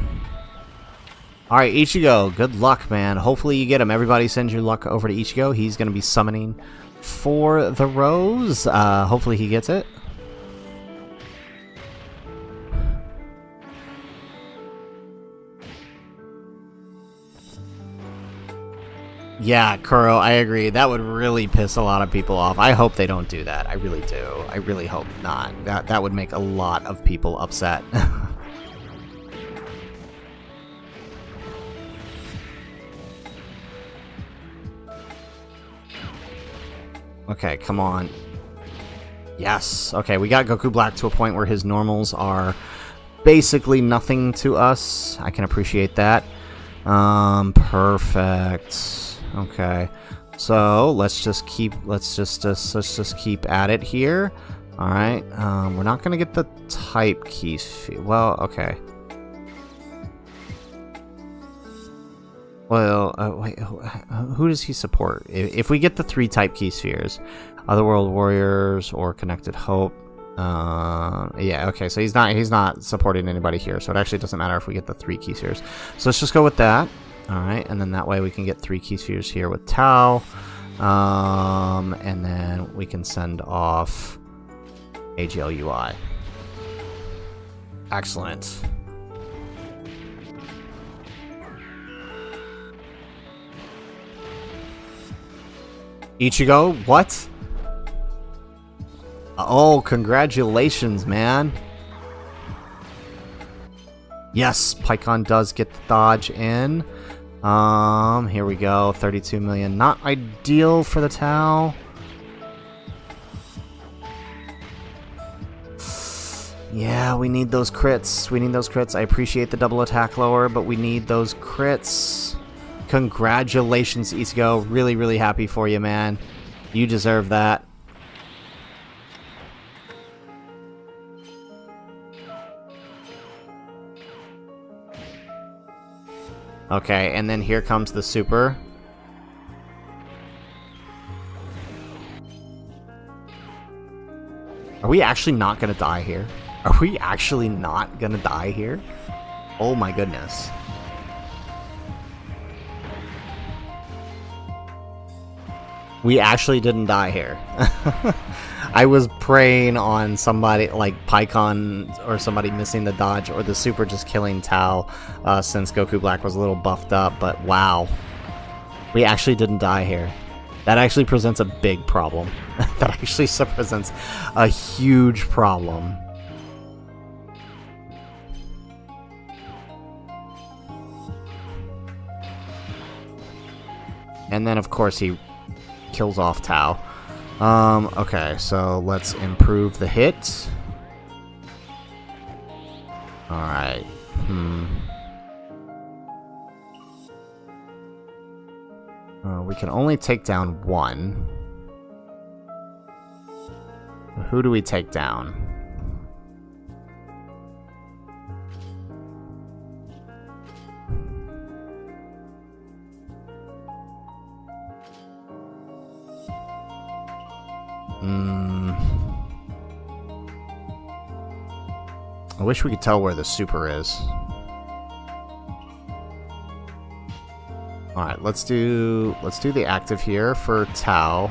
Alright, Ichigo, good luck, man. Hopefully you get him. Everybody send your luck over to Ichigo. He's going to be summoning for the Rose. Hopefully he gets it. Yeah, Kuro, I agree. That would really piss a lot of people off. I hope they don't do that. I really do. I really hope not. That would make a lot of people upset. Okay, come on. Yes. Okay, we got Goku Black to a point where his normals are basically nothing to us. I can appreciate that. Perfect. Okay, so let's just keep at it here. All right, we're not gonna get the type keys. Well, okay. Well, wait, who does he support? If we get the 3 type key spheres, Otherworld Warriors or Connected Hope. Yeah, okay, so he's not supporting anybody here, so it actually doesn't matter if we get the 3 key spheres. So let's just go with that. Alright, and then that way we can get 3 key spheres here with Tau. And then we can send off AGLUI. Excellent. Ichigo, what? Oh, congratulations, man. Yes, Pikkon does get the dodge in. Here we go. 32 million. Not ideal for the Tau. Yeah, we need those crits. We need those crits. I appreciate the double attack lower, but we need those crits. Congratulations, Ichigo. Really, really happy for you, man. You deserve that. Okay, and then here comes the super. Are we actually not gonna die here? Are we actually not gonna die here? Oh my goodness. We actually didn't die here. I was praying on somebody like Pikkon or somebody missing the dodge or the super just killing Tau since Goku Black was a little buffed up, but wow. We actually didn't die here. That actually presents a big problem. That actually presents a huge problem. And then of course he kills off Tau. Okay, so let's improve the hit. Alright. We can only take down 1. Who do we take down? I wish we could tell where the super is. Alright, let's do the active here for Tau.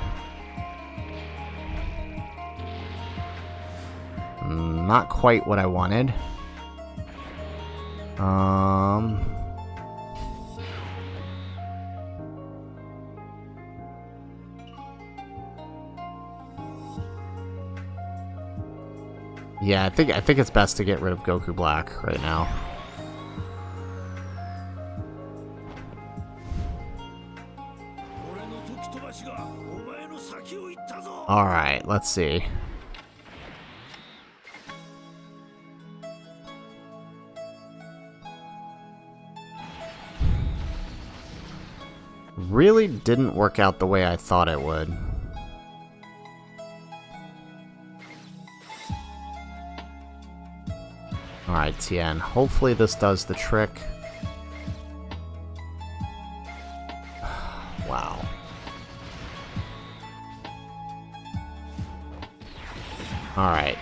Not quite what I wanted. Yeah, I think it's best to get rid of Goku Black right now. Alright, let's see. Really didn't work out the way I thought it would. Alright, Tien. Hopefully this does the trick. Wow. Alright.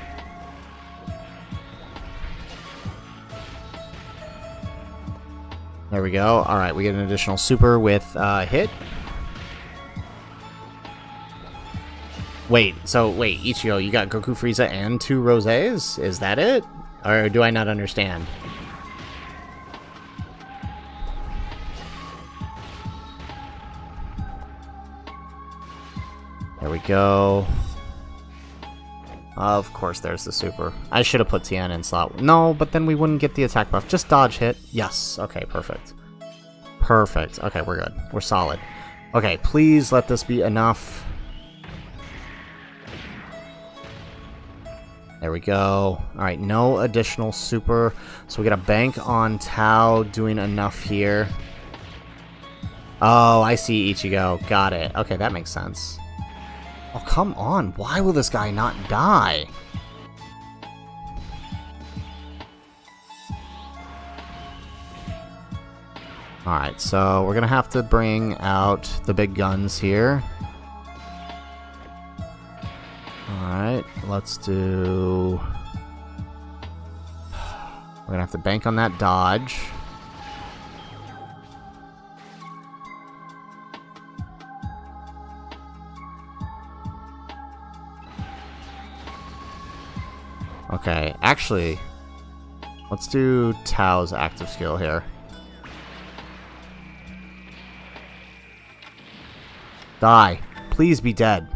There we go. Alright, we get an additional super with hit. Wait, Ichigo, you got Goku, Frieza, and 2 Rosés? Is that it? Or do I not understand? There we go. Of course, there's the super. I should have put Tien in slot. No, but then we wouldn't get the attack buff. Just dodge hit. Yes. Okay, perfect. Perfect. Okay, we're good. We're solid. Okay, please let this be enough. There we go. Alright, no additional super. So we got a bank on Tao doing enough here. Oh, I see Ichigo. Got it. Okay, that makes sense. Oh, come on. Why will this guy not die? Alright, so we're gonna have to bring out the big guns here. Alright, let's do... We're gonna have to bank on that dodge. Okay, actually, let's do Tao's active skill here. Die. Please be dead.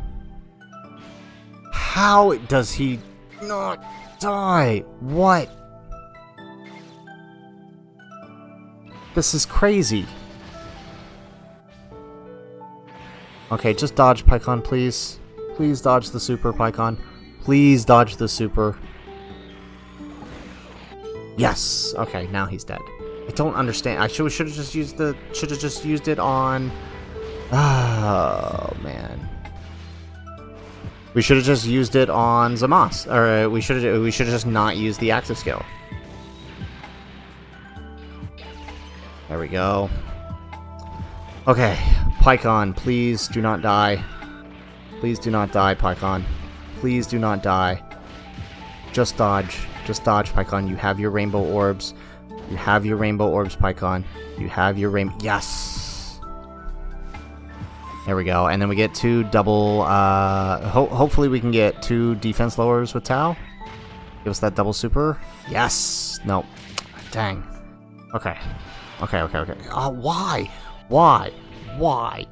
How does he not die? What? This is crazy. Okay, just dodge Pycon, please. Please dodge the super, Pycon. Please dodge the super. Yes. Okay, now he's dead. I don't understand. I should have just used the. Should have just used it on. Oh man. We should have just used it on Zamasu, or we should have just not used the active skill. There we go. Okay, Pycon, please do not die. Please do not die, Pycon. Please do not die. Just dodge. Just dodge, Pycon. You have your rainbow orbs. You have your rainbow orbs, Pycon. You have your rainbow... Yes! There we go. And then we get 2 double... hopefully we can get 2 defense lowers with Tao. Give us that double super. Yes! Nope. Dang. Okay. Okay. Oh, why? Why? Why?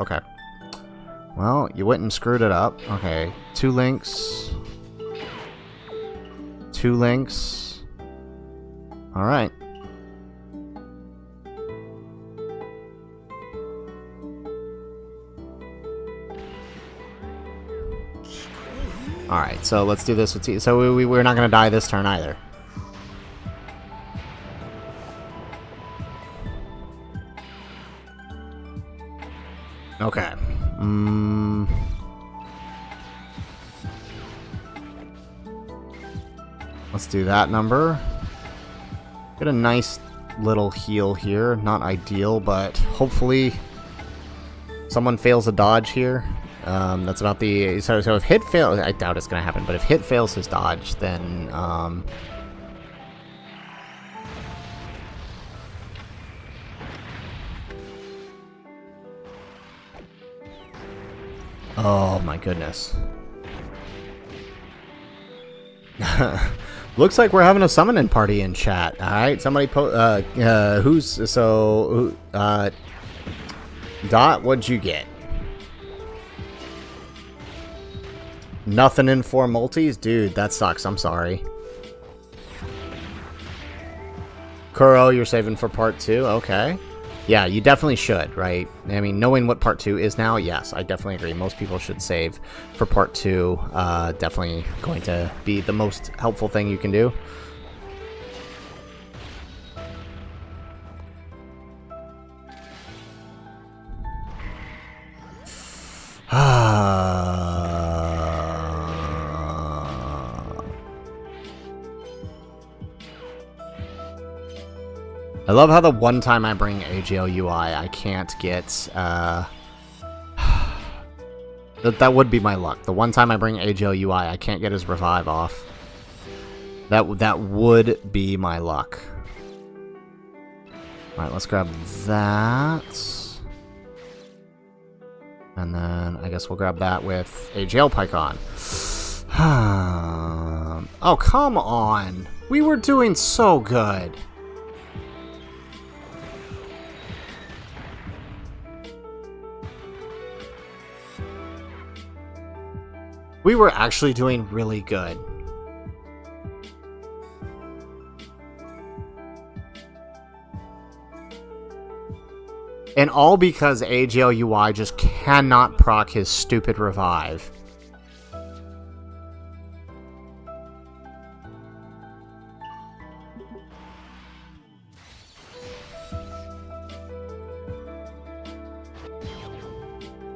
Okay. Well, you went and screwed it up. Okay. 2 links. 2 links. Alright. Alright, so let's do this with T. So we're not going to die this turn either. Okay. Let's do that number. Get a nice little heal here. Not ideal, but hopefully someone fails a dodge here. That's about the... So if hit fails... I doubt it's going to happen, but if hit fails his dodge, then... Oh my goodness. Looks like we're having a summoning party in chat. Alright, somebody who's... So... Dot, what'd you get? Nothing in 4 multis? Dude, that sucks. I'm sorry. Kuro, you're saving for part 2? Okay. Yeah, you definitely should, right? I mean, knowing what part 2 is now, yes, I definitely agree. Most people should save for part 2. Definitely going to be the most helpful thing you can do. I love how the one time I bring AGL UI, I can't get, that would be my luck. The one time I bring AGL UI, I can't get his revive off. That would be my luck. Alright, let's grab that. And then I guess we'll grab that with AGL Pycon. Oh, come on. We were doing so good. We were actually doing really good. And all because AGL UI just cannot proc his stupid revive.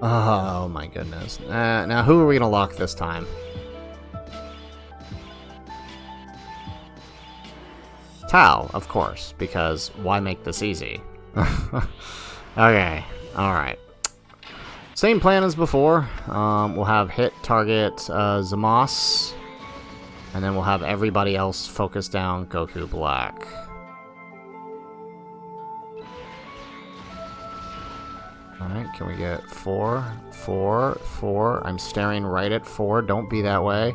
Oh my goodness. Now who are we gonna lock this time? Tao, of course, because why make this easy? Okay, alright. Same plan as before. We'll have hit target Zamos, and then we'll have everybody else focus down Goku Black. Alright, can we get 4, 4, 4? I'm staring right at 4. Don't be that way.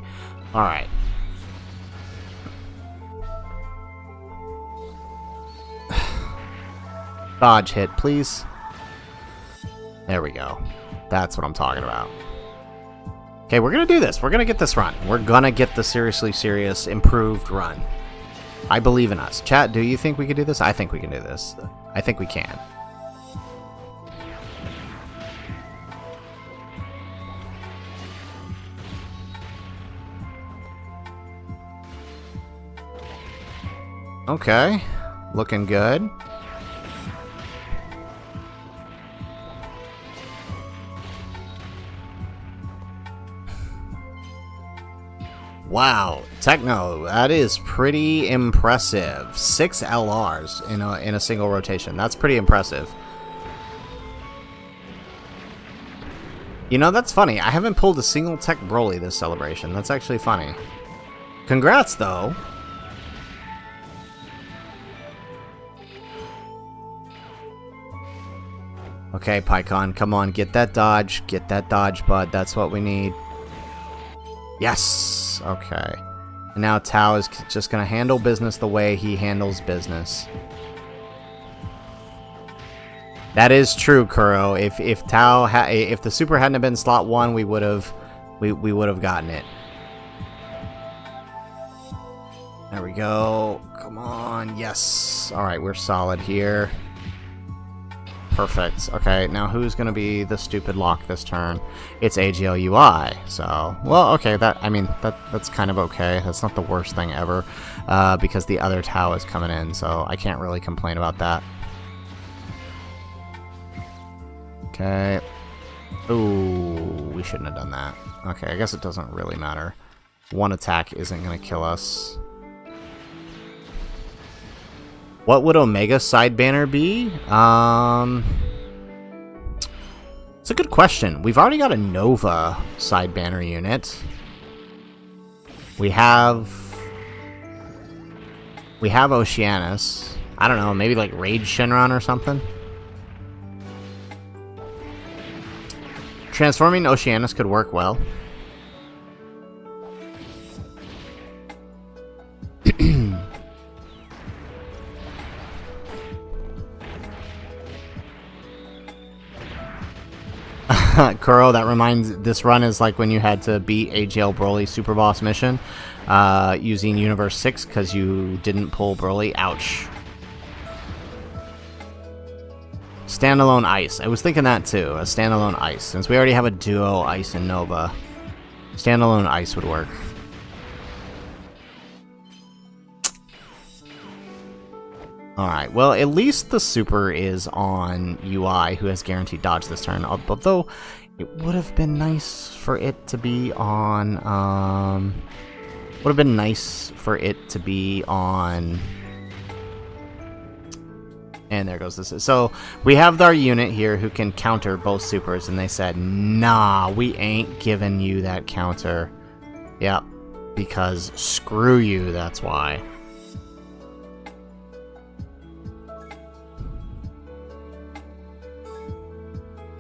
Alright. Dodge hit, please. There we go. That's what I'm talking about. Okay, we're gonna do this. We're gonna get this run. We're gonna get the seriously serious improved run. I believe in us. Chat, do you think we can do this? I think we can do this. I think we can. Okay, looking good. Wow, Techno, that is pretty impressive. 6 LRs in a single rotation. That's pretty impressive. You know, that's funny. I haven't pulled a single Tech Broly this celebration. That's actually funny. Congrats, though. Okay, Pycon, come on, get that dodge. Get that dodge, bud. That's what we need. Yes! Okay. And now Tao is just gonna handle business the way he handles business. That is true, Kuro. If the super hadn't been slot 1, we would have gotten it. There we go. Come on. Yes. All right, we're solid here. Perfect. Okay, now who's going to be the stupid lock this turn? It's AGL UI. So, well, okay, that's kind of okay. That's not the worst thing ever, because the other Tao is coming in, so I can't really complain about that. Okay. Ooh, we shouldn't have done that. Okay, I guess it doesn't really matter. One attack isn't going to kill us. What would Omega side banner be? It's a good question. We've already got a Nova side banner unit. We have Oceanus. I don't know, maybe like Rage Shenron or something. Transforming Oceanus could work well. Kuro, that reminds... This run is like when you had to beat AGL Broly Super Boss mission using Universe 6 because you didn't pull Broly. Ouch. Standalone Ice. I was thinking that too. A standalone Ice. Since we already have a duo Ice and Nova, standalone Ice would work. Alright, well, at least the super is on UI, who has guaranteed dodge this turn. Although, it would have been nice for it to be on, And there goes this. So we have our unit here who can counter both supers, and they said, nah, we ain't giving you that counter. Yep, because screw you, that's why.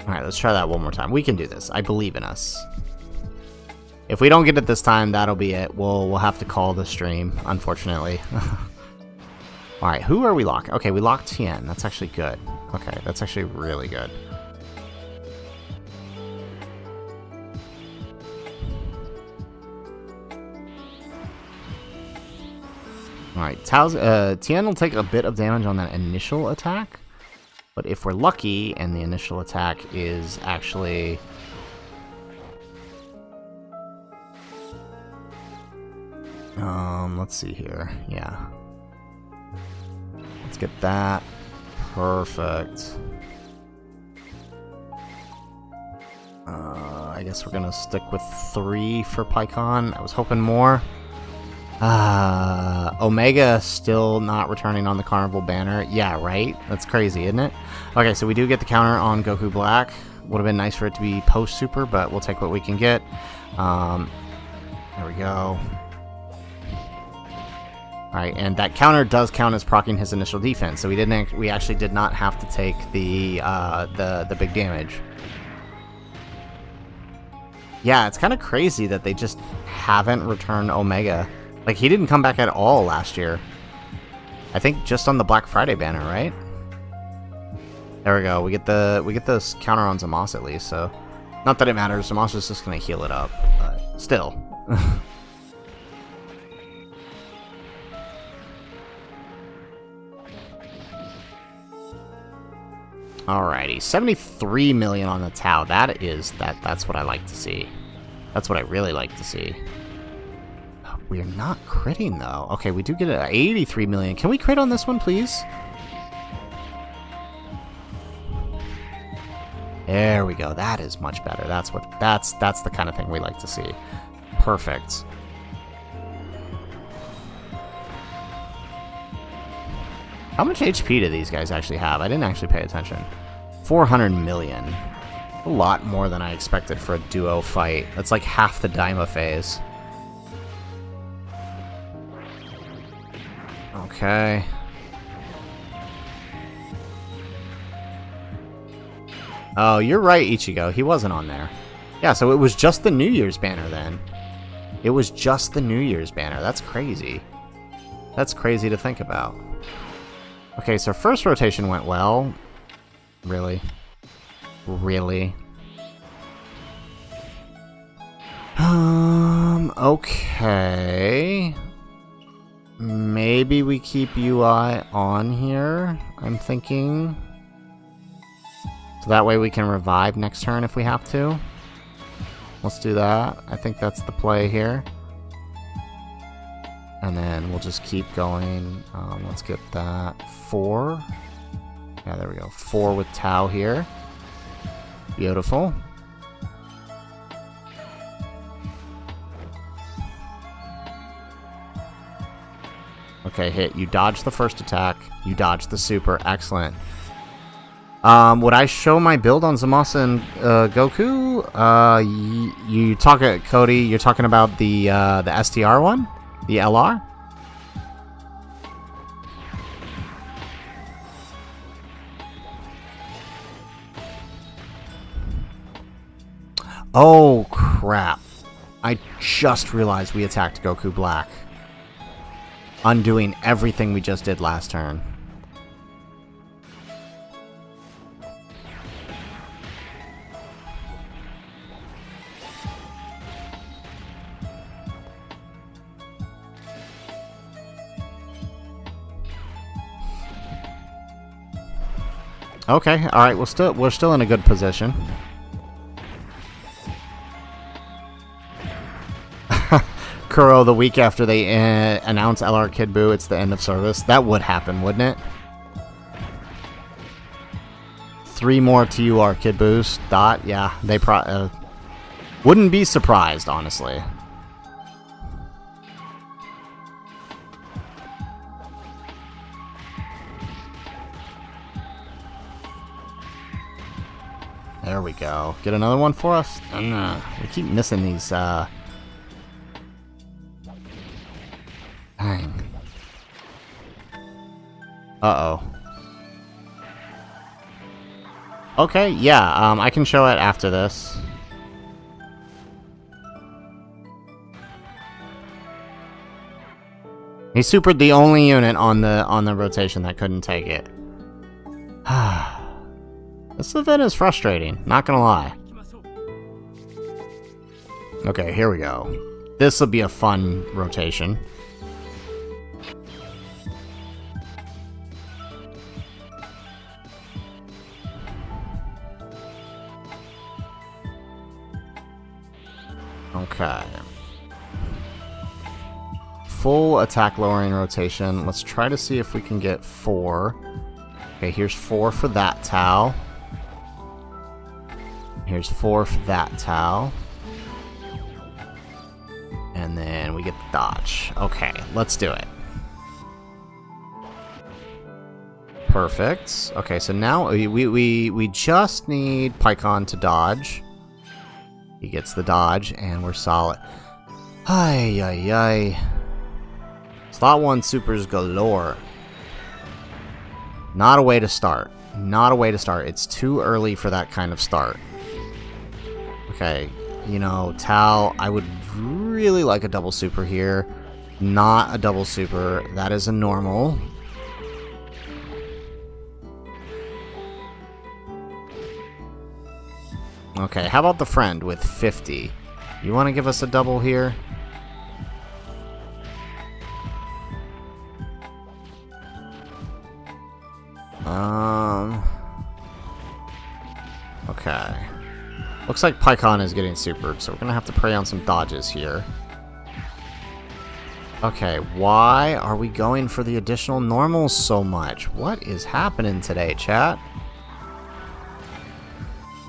Alright, let's try that one more time. We can do this. I believe in us. If we don't get it this time, that'll be it. We'll have to call the stream, unfortunately. Alright, who are we locking? Okay, we locked Tien. That's actually good. Okay, that's actually really good. Alright, Tien will take a bit of damage on that initial attack. But if we're lucky and the initial attack is actually... let's see here. Yeah. Let's get that. Perfect. I guess we're gonna stick with 3 for Pycon. I was hoping more. Omega still not returning on the Carnival banner. Yeah, right? That's crazy, isn't it? Okay, so we do get the counter on Goku Black. Would have been nice for it to be post-super, but we'll take what we can get. There we go. Alright, and that counter does count as proccing his initial defense, so we actually did not have to take the big damage. Yeah, it's kind of crazy that they just haven't returned Omega. Like, he didn't come back at all last year. I think just on the Black Friday banner, right? There we go. We get this counter on Zamos at least, so not that it matters. Zamos is just gonna heal it up, but still. Alrighty, 73 million on the Tau. That's what I like to see. That's what I really like to see. We're not critting though. Okay, we do get 83 million. Can we crit on this one, please? There we go. That is much better. That's the kind of thing we like to see. Perfect. How much HP do these guys actually have? I didn't actually pay attention. 400 million. A lot more than I expected for a duo fight. That's like half the Daima phase. Okay. Oh, you're right, Ichigo. He wasn't on there. Yeah, so it was just the New Year's banner then. It was just the New Year's banner. That's crazy. That's crazy to think about. Okay, so first rotation went well. Really? Really? Okay. Maybe we keep UI on here, I'm thinking. So that way we can revive next turn if we have to. Let's do that. I think that's the play here. And then we'll just keep going. Let's get that 4. Yeah, there we go. 4 with Tau here. Beautiful. Okay, hit. You dodged the first attack. You dodged the super. Excellent. Would I show my build on Zamasu and Goku? You talk at Cody. You're talking about the STR one, the LR. Oh crap! I just realized we attacked Goku Black, undoing everything we just did last turn. Okay, all right. We're still in a good position. Kuro, the week after they announce LR Kid Buu, it's the end of service. That would happen, wouldn't it? 3 more TUR Kid Boos. Dot. Yeah, they wouldn't be surprised, honestly. There we go. Get another one for us? We keep missing these, Dang. Uh-oh. Okay, yeah, I can show it after this. He supered the only unit on the rotation that couldn't take it. This event is frustrating, not gonna lie. Okay, here we go. This will be a fun rotation. Okay. Full attack lowering rotation. Let's try to see if we can get 4. Okay, here's 4 for that Tau. Here's 4 for that Tau. And then we get the dodge. Okay, let's do it. Perfect. Okay, so now we just need Pycon to dodge. He gets the dodge, and we're solid. Ay, ay, ay. Slot 1 supers galore. Not a way to start. Not a way to start. It's too early for that kind of start. Okay, you know, Tau, I would really like a double super here. Not a double super. That is a normal. Okay, how about the friend with 50? You want to give us a double here? Okay. Looks like Pycon is getting supered, so we're gonna have to prey on some dodges here. Okay, why are we going for the additional normals so much? What is happening today, chat?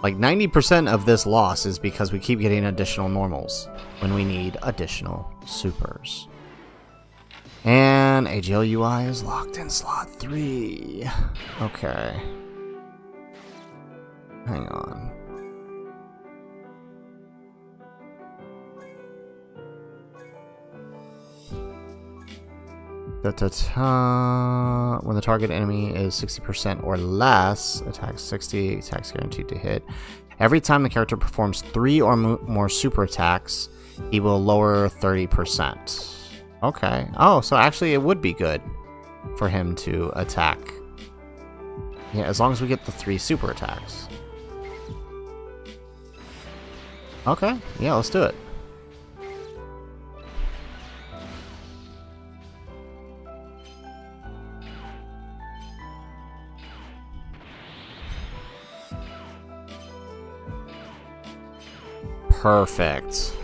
Like 90% of this loss is because we keep getting additional normals when we need additional supers. And AGL UI is locked in slot 3. Okay. Hang on. When the target enemy is 60% or less, attack 60, attacks guaranteed to hit. Every time the character performs 3 or more super attacks, he will lower 30%. Okay. Oh, so actually it would be good for him to attack. Yeah, as long as we get the 3 super attacks. Okay, yeah, let's do it. Perfect.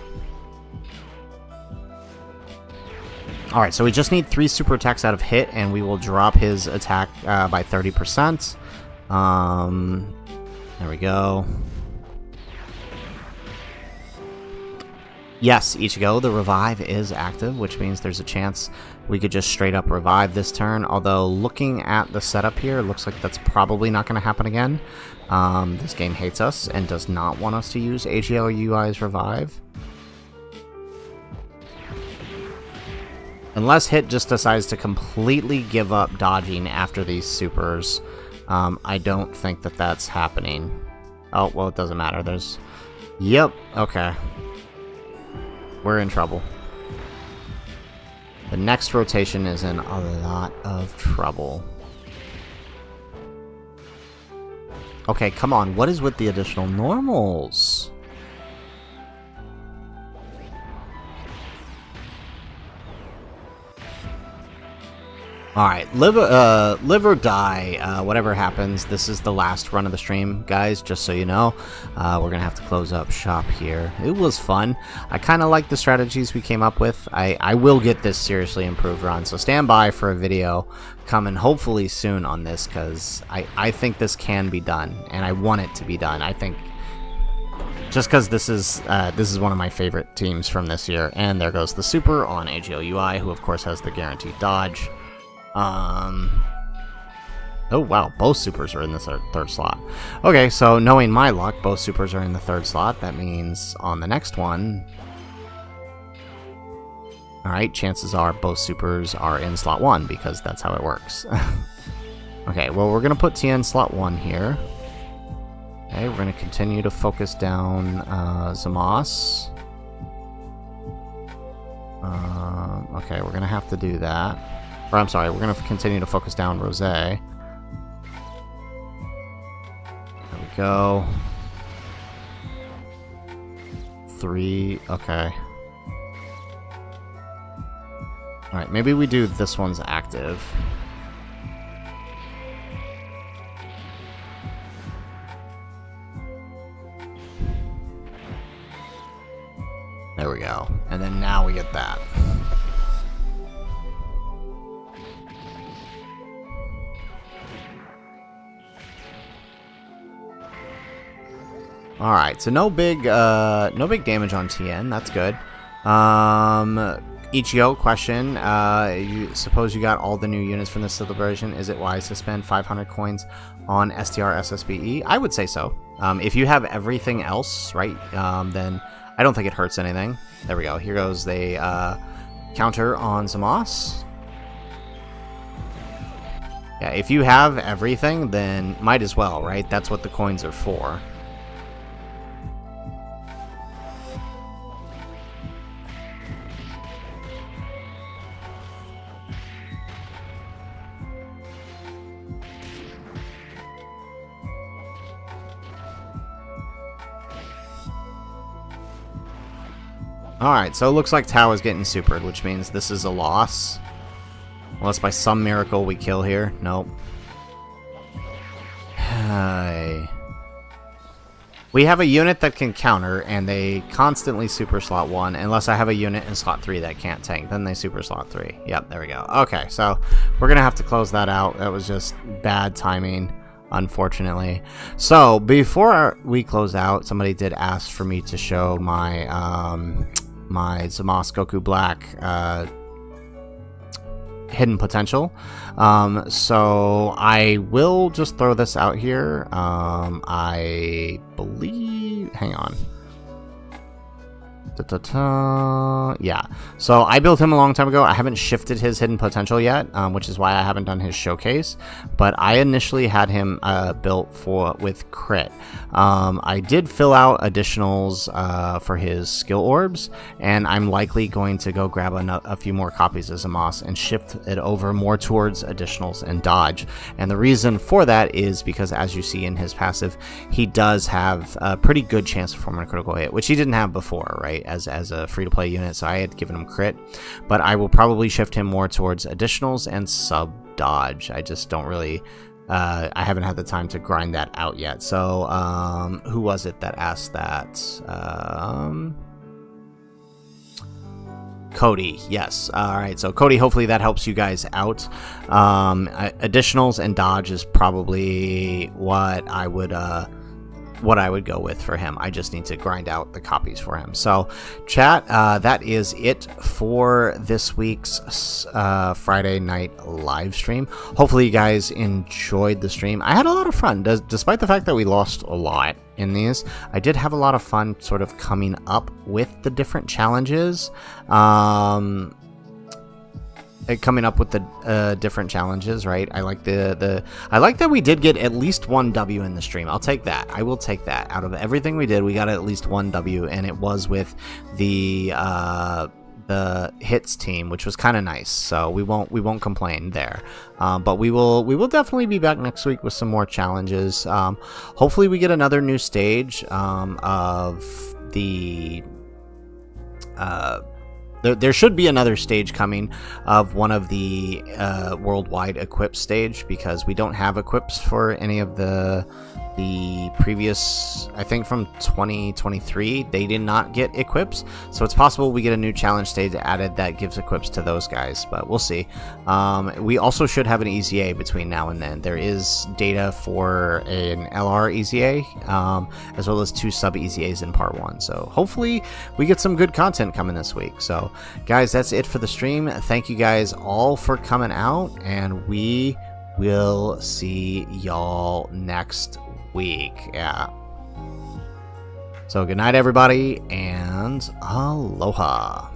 Alright, so we just need 3 super attacks out of hit, and we will drop his attack by 30%. There we go. Yes, Ichigo, the revive is active, which means there's a chance we could just straight up revive this turn, although looking at the setup here, it looks like that's probably not going to happen again. This game hates us and does not want us to use AGL UI's revive. Unless Hit just decides to completely give up dodging after these supers, I don't think that that's happening. Oh, well, it doesn't matter. There's... Yep, okay. We're in trouble. The next rotation is in a lot of trouble. Okay, come on. What is with the additional normals? Alright, live or die, whatever happens, this is the last run of the stream, guys, just so you know. We're gonna have to close up shop here. It was fun. I kind of like the strategies we came up with. I will get this seriously improved run, so stand by for a video coming hopefully soon on this, because I think this can be done, and I want it to be done. I think just because this is one of my favorite teams from this year. And there goes the super on AGL UI, who of course has the guaranteed dodge. Oh, wow. Both supers are in the third slot. Okay, so knowing my luck, both supers are in the third slot. That means on the next one... Alright, chances are both supers are in slot 1, because that's how it works. Okay, well, we're going to put Tia in slot 1 here. Okay, we're going to continue to focus down Zamos. Okay, we're going to have to do that. Or, I'm sorry, we're going to continue to focus down Rose. There we go. 3, okay. Alright, maybe we do this one's active. There we go. And then now we get that. Alright, so no big damage on TN. That's good. Ichigo, question. Suppose you got all the new units from the celebration. Is it wise to spend 500 coins on STR SSBE? I would say so. If you have everything else, right, then I don't think it hurts anything. There we go. Here goes the counter on Zamos. Yeah, if you have everything, then might as well, right? That's what the coins are for. Alright, so it looks like Tao is getting supered, which means this is a loss. Unless by some miracle we kill here. Nope. We have a unit that can counter, and they constantly super slot 1, unless I have a unit in slot 3 that can't tank. Then they super slot 3. Yep, there we go. Okay, so we're going to have to close that out. That was just bad timing, unfortunately. So, before we close out, somebody did ask for me to show my my Zamos Goku Black hidden potential. So I will just throw this out here. I believe... Hang on. Yeah, so I built him a long time ago. I haven't shifted his hidden potential yet, which is why I haven't done his showcase, but I initially had him built with crit. I did fill out additionals for his skill orbs, and I'm likely going to go grab a few more copies of Zamos and shift it over more towards additionals and dodge. And the reason for that is because, as you see in his passive, he does have a pretty good chance of forming a critical hit, which he didn't have before, right? As a free-to-play unit, so I had given him crit, but I will probably shift him more towards additionals and sub-dodge. I just don't really... I haven't had the time to grind that out yet. So, who was it that asked that? Cody, yes. Alright, so Cody, hopefully that helps you guys out. Additionals and dodge is probably what I would go with for him. I just need to grind out the copies for him. So, chat, that is it for this week's Friday night live stream. Hopefully you guys enjoyed the stream. I had a lot of fun. Despite the fact that we lost a lot in these, I did have a lot of fun sort of coming up with the different challenges. Coming up with the different challenges, right? I like I like that we did get at least one W in the stream. I'll take that. I will take that. Out of everything we did, we got at least one W, and it was with the hits team, which was kind of nice. So we won't complain there. But we will definitely be back next week with some more challenges. Hopefully we get another new stage of the. There should be another stage coming of one of the worldwide equip stage, because we don't have equips for any of the previous, I think from 2023, they did not get equips. So it's possible we get a new challenge stage added that gives equips to those guys, but we'll see. We also should have an EZA between now and then. There is data for an LR EZA, as well as 2 sub EZAs in part 1. So hopefully we get some good content coming this week. So guys, that's it for the stream. Thank you guys all for coming out, and we we'll see y'all next week. Yeah. So good night, everybody, and aloha.